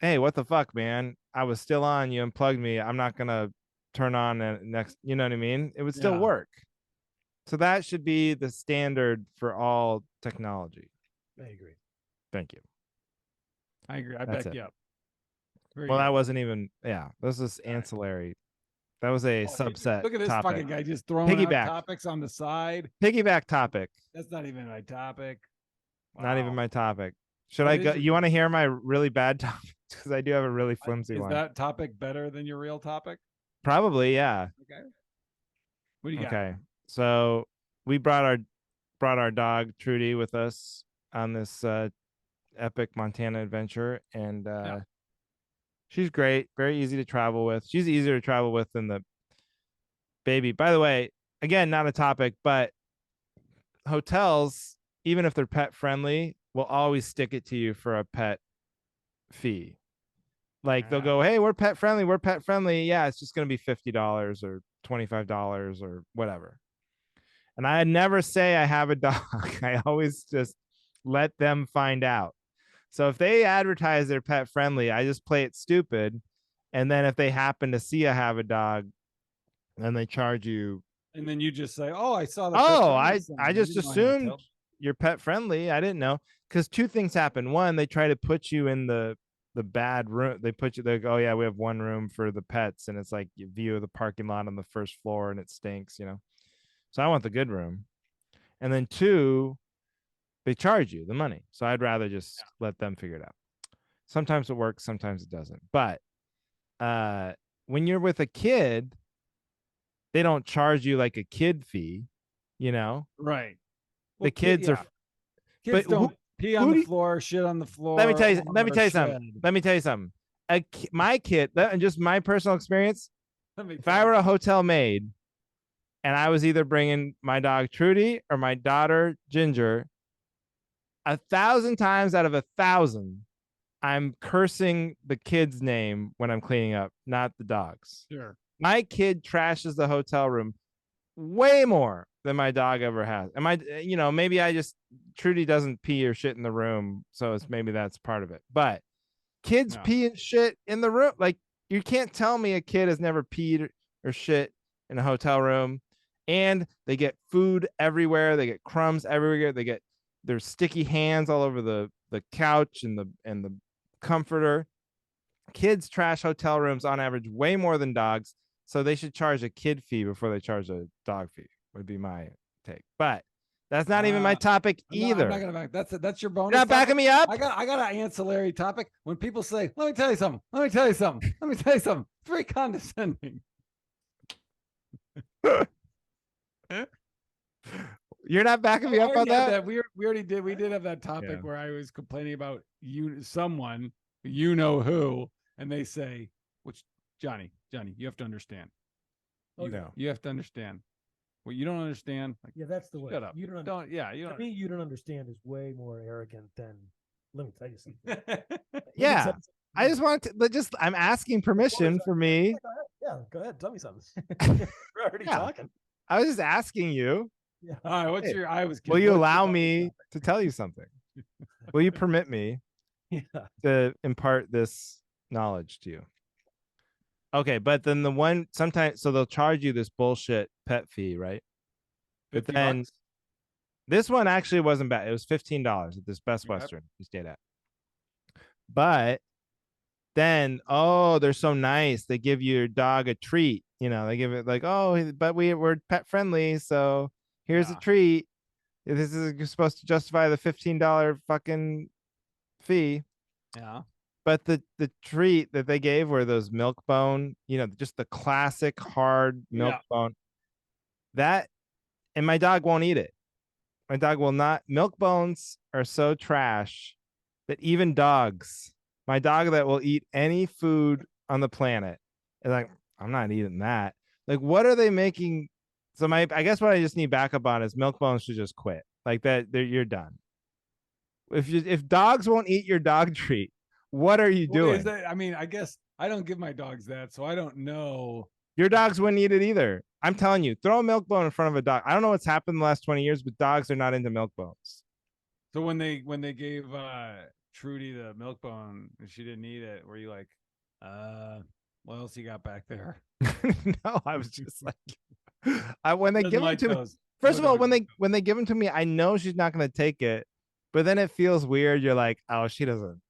[SPEAKER 1] hey, what the fuck, man? I was still on. You unplugged me. I'm not going to turn on next. You know what I mean? It would still work. So that should be the standard for all technology.
[SPEAKER 3] I agree.
[SPEAKER 1] Thank you.
[SPEAKER 2] I agree. I back you up.
[SPEAKER 1] Well, that wasn't even, this is ancillary. That was a subset.
[SPEAKER 2] Look at this fucking guy just throwing out topics on the side.
[SPEAKER 1] Piggyback topic.
[SPEAKER 2] That's not even my topic.
[SPEAKER 1] Not even
[SPEAKER 2] Wow.
[SPEAKER 1] my topic. Should
[SPEAKER 2] What
[SPEAKER 1] I
[SPEAKER 2] is
[SPEAKER 1] go?
[SPEAKER 2] your-
[SPEAKER 1] You want to hear my really bad topic? Because I do have a really flimsy
[SPEAKER 2] Is
[SPEAKER 1] one.
[SPEAKER 2] that topic better than your real topic?
[SPEAKER 1] Probably, yeah.
[SPEAKER 2] Okay. What do you got?
[SPEAKER 1] Okay. So we brought our dog Trudy with us on this epic Montana adventure, and she's great, very easy to travel with. She's easier to travel with than the baby. By the way, again, not a topic, but hotels, even if they're pet friendly, will always stick it to you for a pet fee. Like they'll go, "Hey, we're pet friendly. We're pet friendly. Yeah, it's just going to be $50 or $25 or whatever." And I never say I have a dog. I always just let them find out. So if they advertise they're pet friendly, I just play it stupid. And then if they happen to see I have a dog, then they charge you.
[SPEAKER 2] And then you just say, "Oh, I saw the."
[SPEAKER 1] Oh,
[SPEAKER 2] pet-friendly sign."
[SPEAKER 1] I
[SPEAKER 2] You
[SPEAKER 1] just
[SPEAKER 2] didn't know I had to
[SPEAKER 1] assumed
[SPEAKER 2] tell-
[SPEAKER 1] you're pet friendly. I didn't know, because two things happen. One, they try to put you in the bad room. They put you there. Oh yeah, we have one room for the pets, and it's like you view of the parking lot on the first floor, and it stinks. So I want the good room. And then two, they charge you the money. So I'd rather just let them figure it out. Sometimes it works, sometimes it doesn't. But when you're with a kid, they don't charge you like a kid fee,
[SPEAKER 2] Right.
[SPEAKER 1] The kids are.
[SPEAKER 2] Kids
[SPEAKER 1] but
[SPEAKER 2] don't pee on
[SPEAKER 1] who
[SPEAKER 2] the
[SPEAKER 1] do-
[SPEAKER 2] floor, shit on the floor.
[SPEAKER 1] Let me tell you. Let me
[SPEAKER 2] or
[SPEAKER 1] tell you
[SPEAKER 2] shed.
[SPEAKER 1] something. Let me tell you something. My kid, and just my personal experience.
[SPEAKER 2] Let me
[SPEAKER 1] If
[SPEAKER 2] tell
[SPEAKER 1] I
[SPEAKER 2] you.
[SPEAKER 1] were a hotel maid, and I was either bringing my dog Trudy or my daughter Ginger, 1,000 times out of 1,000, I'm cursing the kid's name when I'm cleaning up, not the dog's.
[SPEAKER 2] Sure.
[SPEAKER 1] My kid trashes the hotel room way more than my dog ever has. And maybe Trudy doesn't pee or shit in the room, so maybe that's part of it. But kids pee and shit in the room. Like, you can't tell me a kid has never peed or shit in a hotel room. And they get food everywhere. They get crumbs everywhere. They get their sticky hands all over the couch and the comforter. Kids trash hotel rooms on average way more than dogs, so they should charge a kid fee before they charge a dog fee, would be my take. But that's not even my topic either.
[SPEAKER 2] I'm not gonna back. That's your bonus.
[SPEAKER 1] You're not backing me up.
[SPEAKER 2] I got an ancillary topic. When people say, "Let me tell you something," let me tell you something. Let me tell you something. It's very condescending.
[SPEAKER 1] You're not backing me up on that?
[SPEAKER 2] We already did. We did have that topic where I was complaining about someone, who, and they say, "Which Johnny, you have to understand. You have to understand. What you don't understand." Like,
[SPEAKER 3] Yeah, that's the way.
[SPEAKER 2] shut up.
[SPEAKER 3] You don't.
[SPEAKER 2] Don't. Yeah, you
[SPEAKER 3] To
[SPEAKER 2] don't.
[SPEAKER 3] me, you don't understand is way more arrogant than. Let me tell you something.
[SPEAKER 1] Yeah. I just want to I'm asking permission for me.
[SPEAKER 3] Yeah, go ahead. Tell me something. We're already talking.
[SPEAKER 1] I was just asking you.
[SPEAKER 3] Yeah.
[SPEAKER 2] All right. What's
[SPEAKER 1] Hey,
[SPEAKER 2] your? I was.
[SPEAKER 1] Will you allow me to tell you something? Will you permit me
[SPEAKER 3] Yeah.
[SPEAKER 1] to impart this knowledge to you? Okay, but then sometimes, so they'll charge you this bullshit pet fee, right? But then
[SPEAKER 2] $50?
[SPEAKER 1] this one actually wasn't bad. It was $15 at this Best Western we stayed at. But then, they're so nice. They give your dog a treat. They give it like, but we're pet friendly, so here's a treat. This is supposed to justify the $15 fucking fee.
[SPEAKER 2] Yeah.
[SPEAKER 1] But the treat that they gave were those milk bone, just the classic hard milk bone. That, and my dog won't eat it. My dog will not. Milk bones are so trash that even dogs, my dog that will eat any food on the planet, is like, I'm not eating that. Like, what are they making? So I guess what I just need backup on is milk bones should just quit. Like that, you're done. If dogs won't eat your dog treat, what are you doing?
[SPEAKER 2] I guess I don't give my dogs that, so I don't know.
[SPEAKER 1] Your dogs wouldn't eat it either. I'm telling you, throw a milk bone in front of a dog. I don't know what's happened in the last 20 years, but dogs are not into milk bones.
[SPEAKER 2] So when they gave Trudy the milk bone and she didn't eat it, were you like, what else you got back there?
[SPEAKER 1] No, I was just like, when they
[SPEAKER 2] Doesn't
[SPEAKER 1] give them
[SPEAKER 2] like
[SPEAKER 1] to me.
[SPEAKER 2] those.
[SPEAKER 1] First
[SPEAKER 2] No
[SPEAKER 1] of all,
[SPEAKER 2] dog
[SPEAKER 1] when they give them to me, I know she's not going to take it, but then it feels weird. You're like, oh, she doesn't.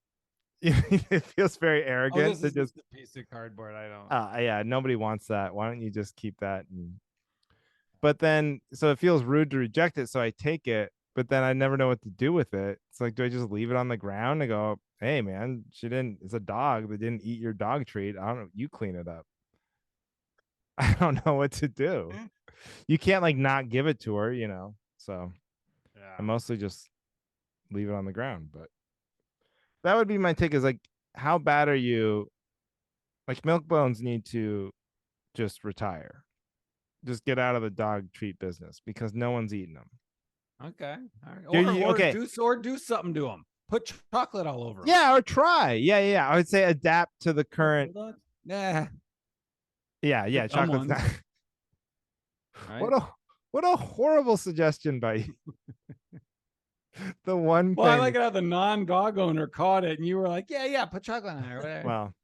[SPEAKER 1] It feels very arrogant
[SPEAKER 2] this
[SPEAKER 1] to
[SPEAKER 2] is
[SPEAKER 1] just.
[SPEAKER 2] a piece of cardboard. I don't.
[SPEAKER 1] Yeah, nobody wants that. Why don't you just keep that? But then, so it feels rude to reject it, so I take it, but then I never know what to do with it. It's like, do I just leave it on the ground and go, hey man, it's a dog that didn't eat your dog treat. I don't know, you clean it up. I don't know what to do. You can't like not give it to her, you know. So I mostly just leave it on the ground. But that would be my take, is like, how bad are you? Like, milk bones need to just retire. Just get out of the dog treat business because no one's eating them.
[SPEAKER 2] Okay. All right.
[SPEAKER 1] Okay.
[SPEAKER 2] Do something to them. Put chocolate all over them.
[SPEAKER 1] Yeah, or try. Yeah. I would say adapt to the current.
[SPEAKER 2] Yeah.
[SPEAKER 1] Yeah. Chocolate's not.
[SPEAKER 2] Right?
[SPEAKER 1] What a horrible suggestion by you. The one
[SPEAKER 2] Well,
[SPEAKER 1] thing.
[SPEAKER 2] I like it how the non-dog owner caught it, and you were like, "Yeah, put chocolate in there." Whatever.
[SPEAKER 1] Well,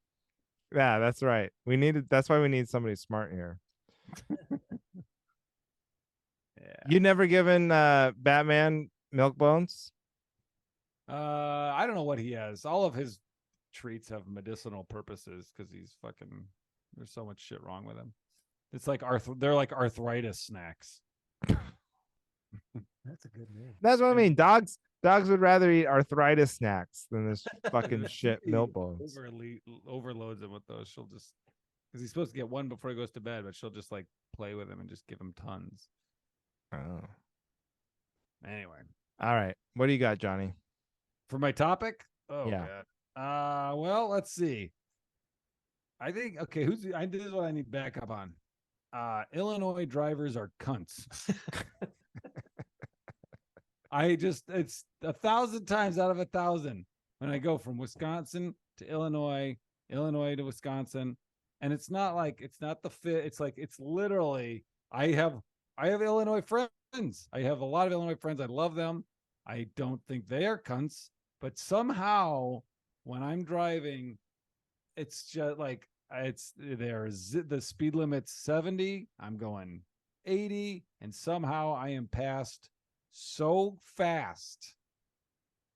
[SPEAKER 1] yeah, that's right. That's why we need somebody smart here.
[SPEAKER 2] Yeah.
[SPEAKER 1] You never given Batman milk bones?
[SPEAKER 2] I don't know what he has. All of his treats have medicinal purposes because he's fucking. There's so much shit wrong with him. It's like they're like arthritis snacks.
[SPEAKER 3] That's a good name.
[SPEAKER 1] That's what I mean. Dogs would rather eat arthritis snacks than this fucking shit milk bones.
[SPEAKER 2] Overloads him with those. She'll just, because he's supposed to get one before he goes to bed, but she'll just like play with him and just give him tons.
[SPEAKER 1] Oh.
[SPEAKER 2] Anyway.
[SPEAKER 1] All right. What do you got, Johnny?
[SPEAKER 2] For my topic? Oh,
[SPEAKER 1] yeah.
[SPEAKER 2] God. Well, let's see. I think, okay, this is what I need backup on. Illinois drivers are cunts. It's 1,000 times out of 1,000 when I go from Wisconsin to Illinois to Wisconsin. And it's not the fit. It's like, it's literally, I have Illinois friends. I have a lot of Illinois friends. I love them. I don't think they are cunts, but somehow when I'm driving, it's just like, the speed limit's 70. I'm going 80. And somehow I am passed so fast,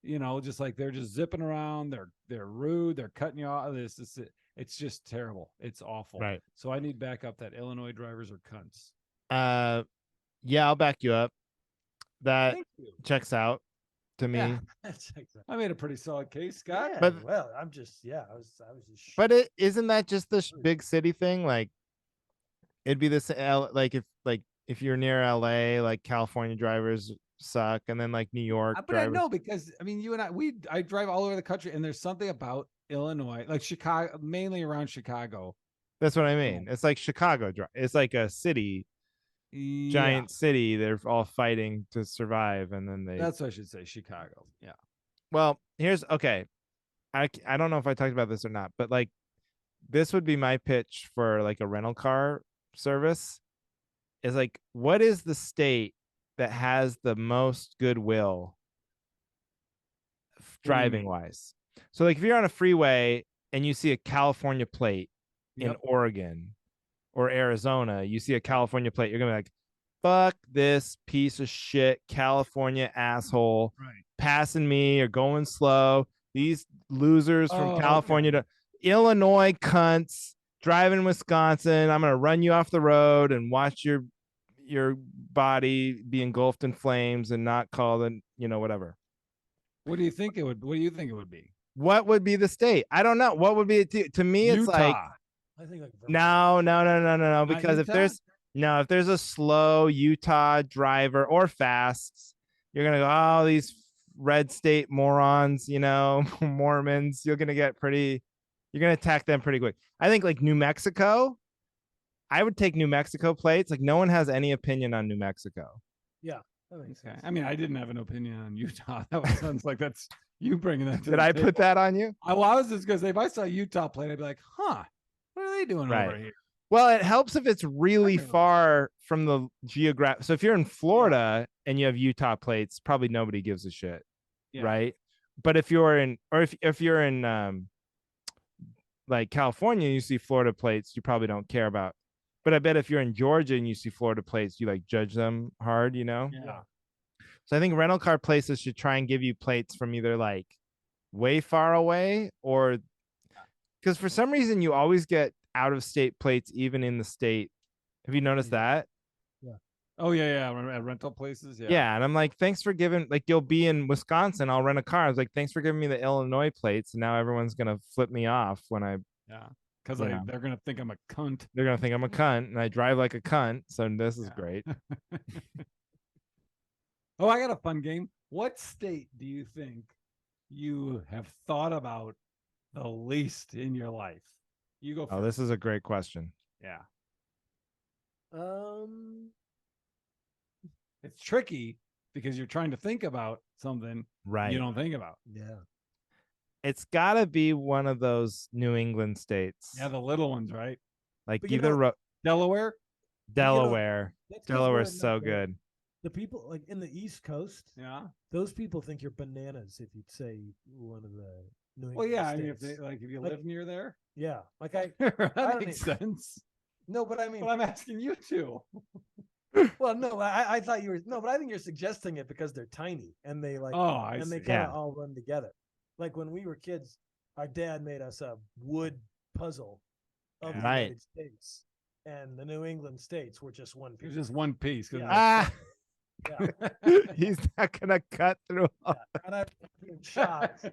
[SPEAKER 2] just like they're just zipping around. They're rude. They're cutting you off. It's just terrible. It's awful.
[SPEAKER 1] Right.
[SPEAKER 2] So I need backup that Illinois drivers are cunts.
[SPEAKER 1] Yeah, I'll back you up. That checks out to me.
[SPEAKER 3] Yeah, that checks out.
[SPEAKER 2] I made a pretty solid case, Scott.
[SPEAKER 3] Yeah,
[SPEAKER 1] but
[SPEAKER 3] well, I was just.
[SPEAKER 1] But isn't that just the big city thing? Like, it'd be this like if you're near LA, like California drivers suck, and then like New York
[SPEAKER 2] but
[SPEAKER 1] drivers.
[SPEAKER 2] I know, because I mean, you and I drive all over the country, and there's something about Illinois, like Chicago, mainly around Chicago.
[SPEAKER 1] That's what I mean. It's like Chicago. It's like a city, giant city. They're all fighting to survive, and then
[SPEAKER 2] That's what I should say, Chicago. Yeah.
[SPEAKER 1] Well, okay. I don't know if I talked about this or not, but like, this would be my pitch for like a rental car service. Is like, what is the state that has the most goodwill driving wise? So like, if you're on a freeway and you see a California plate in Oregon or Arizona, you see a California plate, you're gonna be like, fuck this piece of shit California asshole, passing me or going slow. These losers from California to Illinois cunts driving Wisconsin. I'm gonna run you off the road and watch your body be engulfed in flames and not call the whatever.
[SPEAKER 2] What do you think it would be?
[SPEAKER 1] What would be the state? I don't know. What would be it to me? It's
[SPEAKER 2] Utah.
[SPEAKER 1] like,
[SPEAKER 3] I think like
[SPEAKER 1] no. Because if
[SPEAKER 2] Utah?
[SPEAKER 1] if there's a slow Utah driver or fast, you're gonna go, oh, these red state morons, Mormons. You're gonna attack them pretty quick. I think like New Mexico, I would take New Mexico plates. Like, no one has any opinion on New Mexico.
[SPEAKER 3] Yeah, that makes sense.
[SPEAKER 2] I mean, I didn't have an opinion on Utah. That sounds like that's you bringing that to
[SPEAKER 1] Did I put that on you?
[SPEAKER 2] I was just gonna say, if I saw a Utah plate, I'd be like, huh, what are they doing over here?
[SPEAKER 1] Well, it helps if it's really far from the geographic. So if you're in Florida and you have Utah plates, probably nobody gives a shit, right? But if you're in, or if you're in like California, you see Florida plates, you probably don't care about. But I bet if you're in Georgia and you see Florida plates, you like judge them hard,
[SPEAKER 3] Yeah.
[SPEAKER 1] So I think rental car places should try and give you plates from either like way far away, or because for some reason you always get out of state plates even in the state. Have you noticed that?
[SPEAKER 3] Yeah.
[SPEAKER 2] Oh yeah, at rental places. Yeah.
[SPEAKER 1] Yeah, and I'm like, thanks for giving. Like, you'll be in Wisconsin, I'll rent a car. I was like, thanks for giving me the Illinois plates, and now everyone's gonna flip me off when
[SPEAKER 2] Yeah. Because
[SPEAKER 1] you know,
[SPEAKER 2] they're gonna think I'm a cunt.
[SPEAKER 1] they're gonna think I'm a cunt, and I drive like a cunt. So this is
[SPEAKER 2] Yeah.
[SPEAKER 1] great.
[SPEAKER 2] Oh, I got a fun game. What state do you think you have thought about the least in your life? You go
[SPEAKER 1] Oh,
[SPEAKER 2] first.
[SPEAKER 1] this is a great question.
[SPEAKER 2] Yeah.
[SPEAKER 3] Um,
[SPEAKER 2] It's tricky because you're trying to think about something
[SPEAKER 1] Right.
[SPEAKER 2] you don't think about.
[SPEAKER 3] yeah.
[SPEAKER 1] It's gotta be one of those New England states.
[SPEAKER 2] Yeah, the little ones, right?
[SPEAKER 1] Like
[SPEAKER 3] But you
[SPEAKER 1] either
[SPEAKER 3] know-
[SPEAKER 2] Delaware.
[SPEAKER 1] Delaware.
[SPEAKER 3] That's 'cause
[SPEAKER 1] Delaware's
[SPEAKER 3] we're
[SPEAKER 1] so
[SPEAKER 3] not
[SPEAKER 1] good.
[SPEAKER 3] The people like in the East Coast,
[SPEAKER 2] Yeah.
[SPEAKER 3] those people think you're bananas if you'd say one of the New England
[SPEAKER 2] Well, yeah. I mean, if
[SPEAKER 3] states.
[SPEAKER 2] if you
[SPEAKER 3] Like-
[SPEAKER 2] live near there,
[SPEAKER 3] Yeah, like I
[SPEAKER 2] that
[SPEAKER 3] don't
[SPEAKER 2] makes
[SPEAKER 3] need-
[SPEAKER 2] sense.
[SPEAKER 3] no, but I mean,
[SPEAKER 2] But I'm asking you to.
[SPEAKER 3] well, no, I thought you were no, but I think you're suggesting it because they're tiny and they like
[SPEAKER 2] Oh, I
[SPEAKER 3] and they
[SPEAKER 2] see.
[SPEAKER 3] kind of
[SPEAKER 1] Yeah.
[SPEAKER 3] all run together. Like when we were kids, our dad made us a wood puzzle of the
[SPEAKER 1] Right.
[SPEAKER 3] United States, and the New England states were just one
[SPEAKER 2] It
[SPEAKER 3] piece.
[SPEAKER 2] was just one piece. 'Cause
[SPEAKER 1] Ah,
[SPEAKER 3] Yeah,
[SPEAKER 1] he's not gonna cut through. All.
[SPEAKER 3] and I'm being shocked.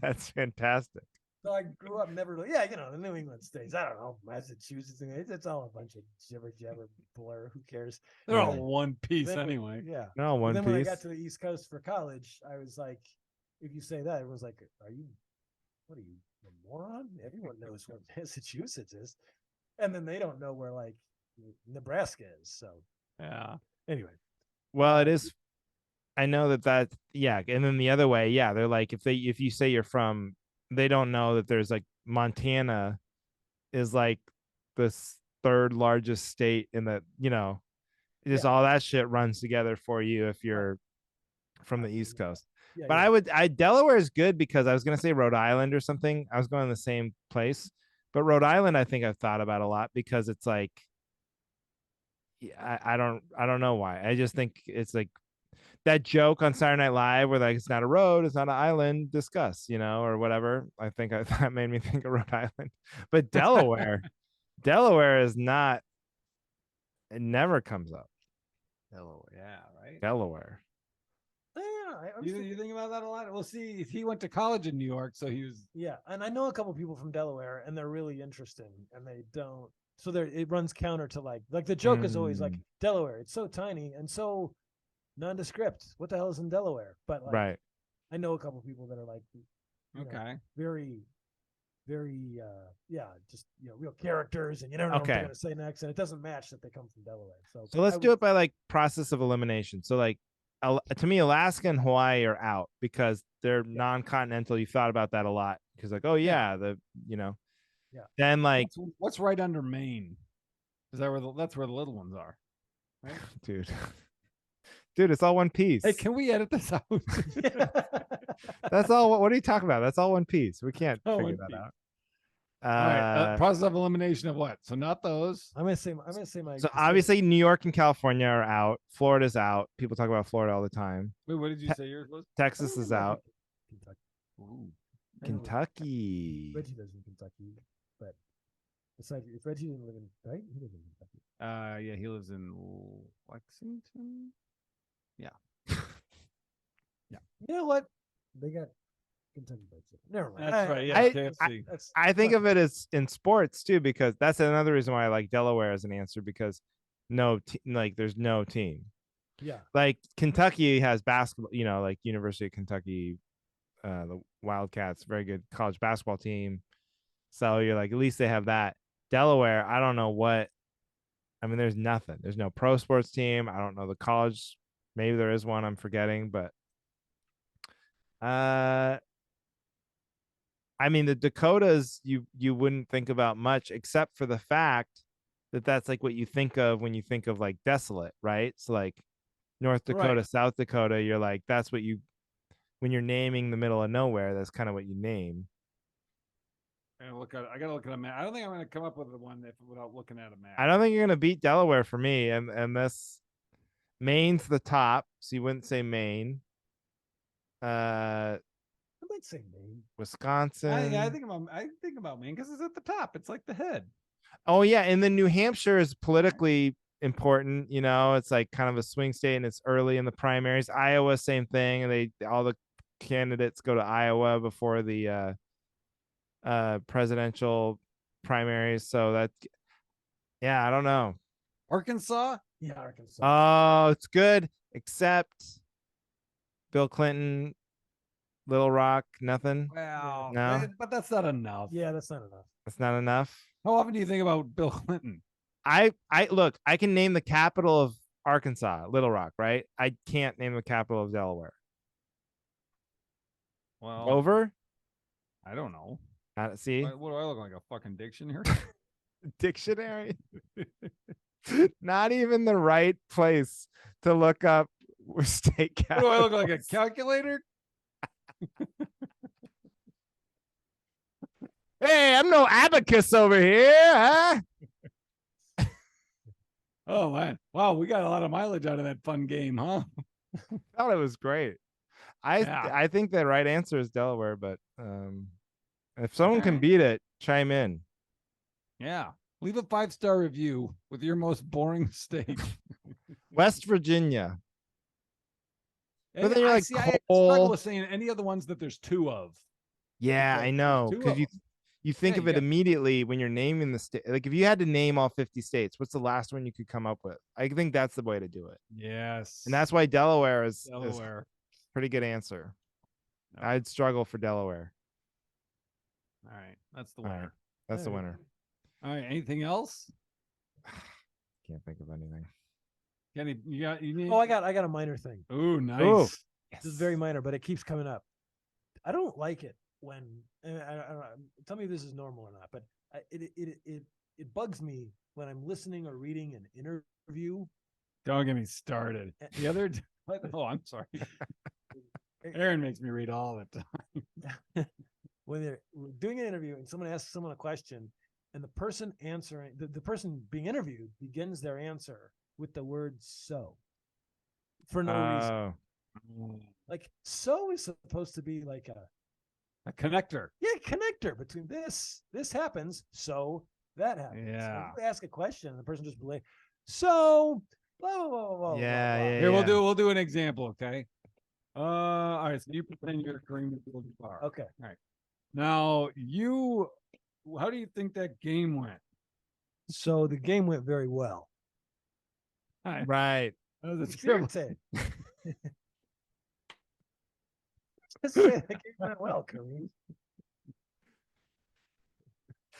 [SPEAKER 1] That's fantastic.
[SPEAKER 3] So I grew up never. Yeah, the New England states. I don't know, Massachusetts. It's all a bunch of jibber jabber blur. Who cares?
[SPEAKER 2] they're
[SPEAKER 1] Yeah.
[SPEAKER 2] all one piece
[SPEAKER 3] Then-
[SPEAKER 2] anyway.
[SPEAKER 3] Yeah.
[SPEAKER 1] No,
[SPEAKER 3] But
[SPEAKER 1] one
[SPEAKER 3] then when I
[SPEAKER 1] piece.
[SPEAKER 3] got to the East Coast for college, I was like, if you say that, everyone's like, what are you, a moron? Everyone knows what Massachusetts is. And then they don't know where like Nebraska is. So
[SPEAKER 2] Yeah.
[SPEAKER 3] anyway.
[SPEAKER 1] Well, it is. I know that. Yeah, and then the other way, yeah, they're like if you say you're from, they don't know that there's like Montana is like the third largest state in the just
[SPEAKER 3] Yeah.
[SPEAKER 1] all that shit runs together for you if you're from the East
[SPEAKER 3] Absolutely.
[SPEAKER 1] Coast.
[SPEAKER 3] Yeah,
[SPEAKER 1] But
[SPEAKER 3] yeah.
[SPEAKER 1] Delaware is good because I was gonna say Rhode Island or something. I was going to the same place, but Rhode Island I think I've thought about a lot because it's like, I don't know why. I just think it's like that joke on Saturday Night Live where like it's not a road, it's not an island, discuss, or whatever. I think that made me think of Rhode Island. But Delaware is not. It never comes up.
[SPEAKER 2] Delaware. Yeah. Right.
[SPEAKER 1] Delaware.
[SPEAKER 3] Yeah, I was
[SPEAKER 2] You
[SPEAKER 3] thinking-
[SPEAKER 2] think about that a lot? Well, see, he went to college in New York, so he was.
[SPEAKER 3] yeah, and I know a couple people from Delaware, and they're really interesting, and they don't. So it runs counter to like the joke is always like Delaware. It's so tiny and so nondescript. What the hell is in Delaware? But like,
[SPEAKER 1] Right.
[SPEAKER 3] I know a couple people that are like, you know,
[SPEAKER 2] Okay.
[SPEAKER 3] very, very, just real characters, and you never know what
[SPEAKER 1] Okay.
[SPEAKER 3] they're gonna say next, and it doesn't match that they come from Delaware. So
[SPEAKER 1] So let's do it by like process of elimination. So like to me, Alaska and Hawaii are out because they're non-continental. You thought about that a lot because like, oh yeah,
[SPEAKER 3] Yeah.
[SPEAKER 1] Then like,
[SPEAKER 2] What's right under Maine? Is that that's where the little ones are? Right.
[SPEAKER 1] dude, it's all one piece.
[SPEAKER 2] Hey, can we edit this out?
[SPEAKER 1] That's all. What are you talking about? That's all one piece. We can't
[SPEAKER 2] All
[SPEAKER 1] figure
[SPEAKER 2] one
[SPEAKER 1] that
[SPEAKER 2] piece.
[SPEAKER 1] out.
[SPEAKER 2] All right. Process of elimination of what? So not those.
[SPEAKER 3] I'm gonna say my.
[SPEAKER 1] So obviously New York and California are out. Florida's out. People talk about Florida all the time.
[SPEAKER 2] Wait, what did you say yours was?
[SPEAKER 1] Texas is out.
[SPEAKER 3] Kentucky.
[SPEAKER 2] Ooh.
[SPEAKER 3] I know
[SPEAKER 1] Kentucky.
[SPEAKER 3] Reggie lives in Kentucky, but aside, if Reggie didn't live in right, he lives in Kentucky.
[SPEAKER 2] Yeah, he lives in Lexington.
[SPEAKER 3] You know what? They got Kentucky Fried Chicken. Never mind.
[SPEAKER 2] That's right. Yeah,
[SPEAKER 1] I-
[SPEAKER 2] KFC.
[SPEAKER 3] That's
[SPEAKER 1] I think of it as in sports too, because that's another reason why I like Delaware as an answer because there's no team.
[SPEAKER 3] yeah.
[SPEAKER 1] Like Kentucky has basketball, like University of Kentucky, the Wildcats, very good college basketball team. So you're like, at least they have that. Delaware, I don't know what. I mean, there's nothing. There's no pro sports team. I don't know the college. Maybe there is one I'm forgetting, but I mean, the Dakotas you wouldn't think about much except for the fact that that's like what you think of when you think of like desolate, right? So like North Dakota,
[SPEAKER 2] Right.
[SPEAKER 1] South Dakota, you're like that's what when you're naming the middle of nowhere, that's kind of what you name.
[SPEAKER 2] I gotta look at a map. I don't think I'm gonna come up with the one without looking at a map.
[SPEAKER 1] I don't think you're gonna beat Delaware for me, and this Maine's the top, so you wouldn't say Maine.
[SPEAKER 3] I might say Maine.
[SPEAKER 1] Wisconsin.
[SPEAKER 2] I think about Maine because it's at the top. It's like the head.
[SPEAKER 1] Oh yeah, and then New Hampshire is politically important. You know, it's like kind of a swing state, and it's early in the primaries. Iowa, same thing, and they all the candidates go to Iowa before the presidential primaries. So that, yeah, I don't know.
[SPEAKER 2] Arkansas?
[SPEAKER 3] Yeah, Arkansas.
[SPEAKER 1] Oh, it's good, except Bill Clinton, Little Rock, nothing.
[SPEAKER 2] Well,
[SPEAKER 1] No.
[SPEAKER 2] but that's not enough.
[SPEAKER 3] Yeah, that's not enough.
[SPEAKER 1] That's not enough.
[SPEAKER 2] How often do you think about Bill Clinton?
[SPEAKER 1] I look, I can name the capital of Arkansas, Little Rock, right? I can't name the capital of Delaware.
[SPEAKER 2] Well,
[SPEAKER 1] Over?
[SPEAKER 2] I don't know.
[SPEAKER 1] See?
[SPEAKER 2] What do I look like, a fucking dictionary?
[SPEAKER 1] Dictionary. Not even the right place to look up state
[SPEAKER 2] What do
[SPEAKER 1] capital.
[SPEAKER 2] I look like, a calculator?
[SPEAKER 1] Hey, I'm no abacus over here, huh?
[SPEAKER 2] Oh man. Wow, we got a lot of mileage out of that fun game, huh?
[SPEAKER 1] Thought it was great.
[SPEAKER 2] Yeah.
[SPEAKER 1] I think the right answer is Delaware, but if someone can
[SPEAKER 2] Alright.
[SPEAKER 1] beat it, chime in.
[SPEAKER 2] Yeah. Leave a 5-star review with your most boring state.
[SPEAKER 1] West Virginia. But then
[SPEAKER 2] And
[SPEAKER 1] you're
[SPEAKER 2] I
[SPEAKER 1] like
[SPEAKER 2] see, I
[SPEAKER 1] coal.
[SPEAKER 2] struggle with saying any of the ones that there's 2 of.
[SPEAKER 1] Yeah,
[SPEAKER 2] Because
[SPEAKER 1] I know.
[SPEAKER 2] there's 2
[SPEAKER 1] Because
[SPEAKER 2] of them.
[SPEAKER 1] you think
[SPEAKER 2] Yeah,
[SPEAKER 1] of
[SPEAKER 2] you
[SPEAKER 1] it
[SPEAKER 2] got-
[SPEAKER 1] immediately when you're naming the state. Like if you had to name all 50 states, what's the last one you could come up with? I think that's the way to do it.
[SPEAKER 2] Yes.
[SPEAKER 1] And that's why Delaware is
[SPEAKER 2] Delaware.
[SPEAKER 1] pretty good answer.
[SPEAKER 2] Yep.
[SPEAKER 1] I'd struggle for Delaware.
[SPEAKER 2] All right. That's the
[SPEAKER 1] All right.
[SPEAKER 2] winner.
[SPEAKER 1] That's the winner.
[SPEAKER 2] All right. Anything else?
[SPEAKER 1] Can't think of anything.
[SPEAKER 2] Kenny, you need.
[SPEAKER 3] Oh, I got a minor thing.
[SPEAKER 2] Ooh, nice.
[SPEAKER 1] Ooh.
[SPEAKER 3] This is very minor, but it keeps coming up. I don't like it when, and I don't know, tell me if this is normal or not, but it bugs me when I'm listening or reading an interview.
[SPEAKER 2] Don't get me started. The other, oh, I'm sorry. Aaron makes me read all the time.
[SPEAKER 3] When they're doing an interview and someone asks someone a question, and the person answering, the person being interviewed begins their answer with the word "so" for no reason. Like "so" is supposed to be like
[SPEAKER 2] a connector.
[SPEAKER 3] Yeah, connector between this happens, so that happens.
[SPEAKER 2] Yeah.
[SPEAKER 3] So you ask a question, and the person just belay. So blah blah blah blah.
[SPEAKER 1] Yeah,
[SPEAKER 3] blah, blah.
[SPEAKER 1] yeah.
[SPEAKER 2] Here, we'll do an example, okay? All right. So you pretend you're agreeing with the bar.
[SPEAKER 3] Okay.
[SPEAKER 2] All right. Now how do you think that game went?
[SPEAKER 3] So the game went very well.
[SPEAKER 2] All right.
[SPEAKER 1] Right.
[SPEAKER 2] That was a
[SPEAKER 3] It's your
[SPEAKER 2] terrible.
[SPEAKER 3] take. Just say the game went well, Kareem.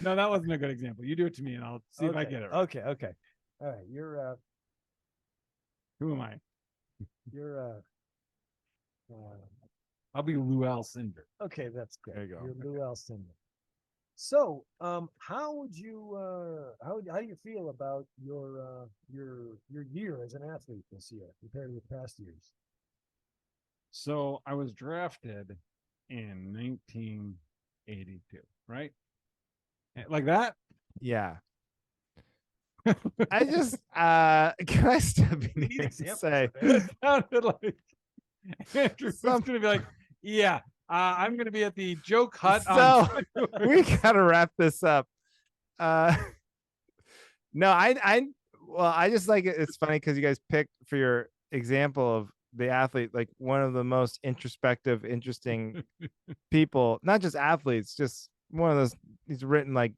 [SPEAKER 2] No, that wasn't a good example. You do it to me, and I'll see if I get it. Right.
[SPEAKER 3] Okay. Okay. All right.
[SPEAKER 2] Who am I?
[SPEAKER 3] You're
[SPEAKER 2] I'll be Lou Alcindor.
[SPEAKER 3] okay. That's great.
[SPEAKER 1] There you go.
[SPEAKER 3] You're Lou Alcindor. So, how would you how do you feel about your year as an athlete this year compared to the past years?
[SPEAKER 2] So I was drafted in 1982, right? Like that?
[SPEAKER 1] Yeah. I just can I step in
[SPEAKER 3] Need
[SPEAKER 1] here and
[SPEAKER 3] examples
[SPEAKER 1] say
[SPEAKER 3] of it.
[SPEAKER 2] It sounded like Andrew's
[SPEAKER 1] Some-
[SPEAKER 2] gonna be like, yeah, I'm gonna be at the joke hut.
[SPEAKER 1] So we gotta wrap this up. No, I just like it. It's funny because you guys picked for your example of the athlete, like one of the most introspective, interesting people, not just athletes, just one of those. He's written like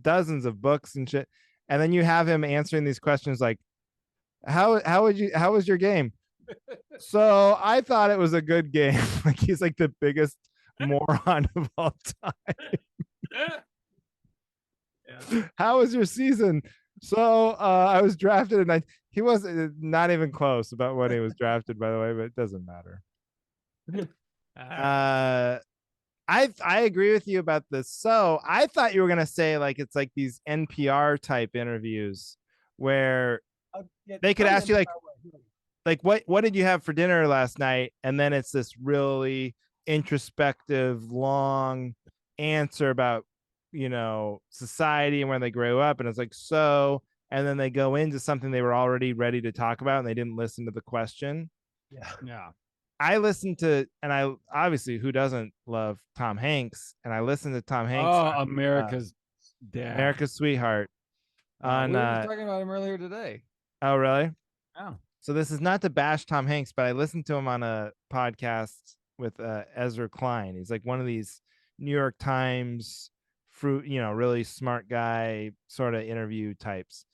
[SPEAKER 1] dozens of books and shit. And then you have him answering these questions like, how was your game? So I thought it was a good game. Like he's like the biggest moron of all time.
[SPEAKER 2] Yeah.
[SPEAKER 1] How was your season? So I was drafted, and he was not even close about when he was drafted, by the way, but it doesn't matter. I agree with you about this. So I thought you were gonna say like it's like these NPR type interviews where they could ask you like what did you have for dinner last night, and then it's this really introspective long answer about society and where they grew up, and it's like so, and then they go into something they were already ready to talk about and they didn't listen to the question.
[SPEAKER 2] Yeah.
[SPEAKER 1] I listened to, and I obviously, who doesn't love Tom Hanks, and I listened to Tom Hanks.
[SPEAKER 2] Oh, America's Yeah.
[SPEAKER 1] America's Sweetheart. On
[SPEAKER 2] we were just talking about him earlier today.
[SPEAKER 1] oh really?
[SPEAKER 2] Oh.
[SPEAKER 1] So this is not to bash Tom Hanks, but I listened to him on a podcast with Ezra Klein. He's like one of these New York Times really smart guy sort of interview types.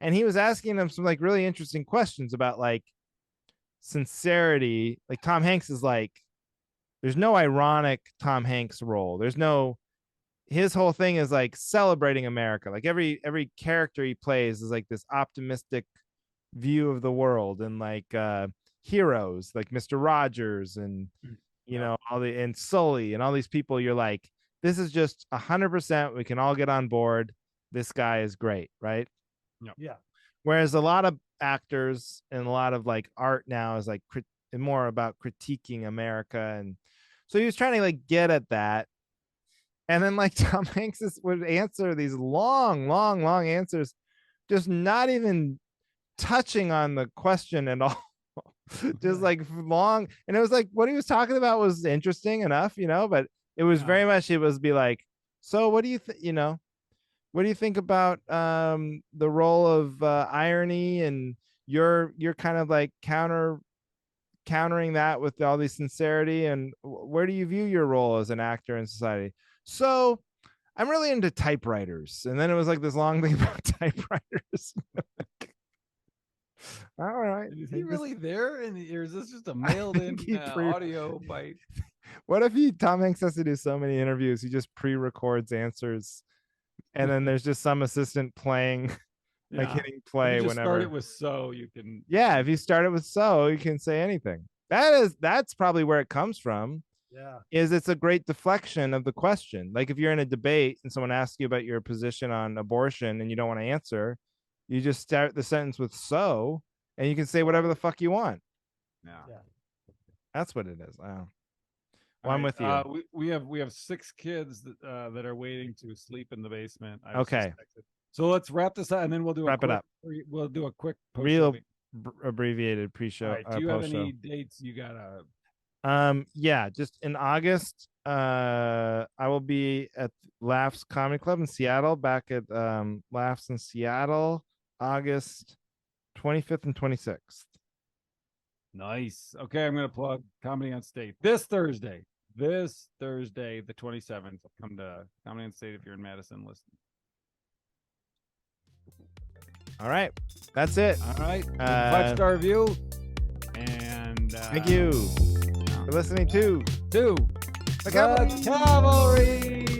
[SPEAKER 1] And he was asking him some like really interesting questions about like sincerity. Like Tom Hanks is like, there's no ironic Tom Hanks role. There's no, his whole thing is like celebrating America. Like every character he plays is like this optimistic view of the world, and like heroes like Mr. Rogers and all the and Sully and all these people. You're like, this is just 100%. We can all get on board. This guy is great, right?
[SPEAKER 3] Yeah.
[SPEAKER 1] Whereas a lot of actors and a lot of like art now is like more about critiquing America, and so he was trying to like get at that. And then like Tom Hanks would answer these long answers, just not even touching on the question at all. Just like long. And it was like what he was talking about was interesting enough, but it was very much, it was be like, so what do you what do you think about the role of irony, and you're kind of like countering that with all this sincerity, and where do you view your role as an actor in society? So I'm really into typewriters. And then it was like this long thing about typewriters. All right.
[SPEAKER 2] Is he really there? And or is this just a mailed in audio bite?
[SPEAKER 1] What if Tom Hanks has to do so many interviews, he just pre-records answers, and then there's just some assistant playing, like hitting play
[SPEAKER 2] if you
[SPEAKER 1] whenever.
[SPEAKER 2] Start it with so you can.
[SPEAKER 1] Yeah, if you start it with so, you can say anything. That's probably where it comes from.
[SPEAKER 3] Yeah.
[SPEAKER 1] Is it's a great deflection of the question. Like if you're in a debate and someone asks you about your position on abortion and you don't want to answer, you just start the sentence with so, and you can say whatever the fuck you want.
[SPEAKER 2] Yeah.
[SPEAKER 1] That's what it is. Wow.
[SPEAKER 2] Well,
[SPEAKER 1] I'm with you.
[SPEAKER 2] We have 6 kids that are waiting to sleep in the basement.
[SPEAKER 1] Okay.
[SPEAKER 2] So let's wrap this up, and then we'll do
[SPEAKER 1] it up.
[SPEAKER 2] We'll do a quick
[SPEAKER 1] real abbreviated pre-show.
[SPEAKER 2] Right, do you have any dates you gotta?
[SPEAKER 1] Yeah, just in August, I will be at Laughs Comedy Club in Seattle, back at Laughs in Seattle, August 25th and 26th.
[SPEAKER 2] Nice. Okay, I'm gonna plug Comedy on State this Thursday, the 27th. Come to Comedy on State if you're in Madison. Listen.
[SPEAKER 1] All right, that's it.
[SPEAKER 2] All right, 5-star review, and
[SPEAKER 1] thank you for listening to
[SPEAKER 2] the Cavalry.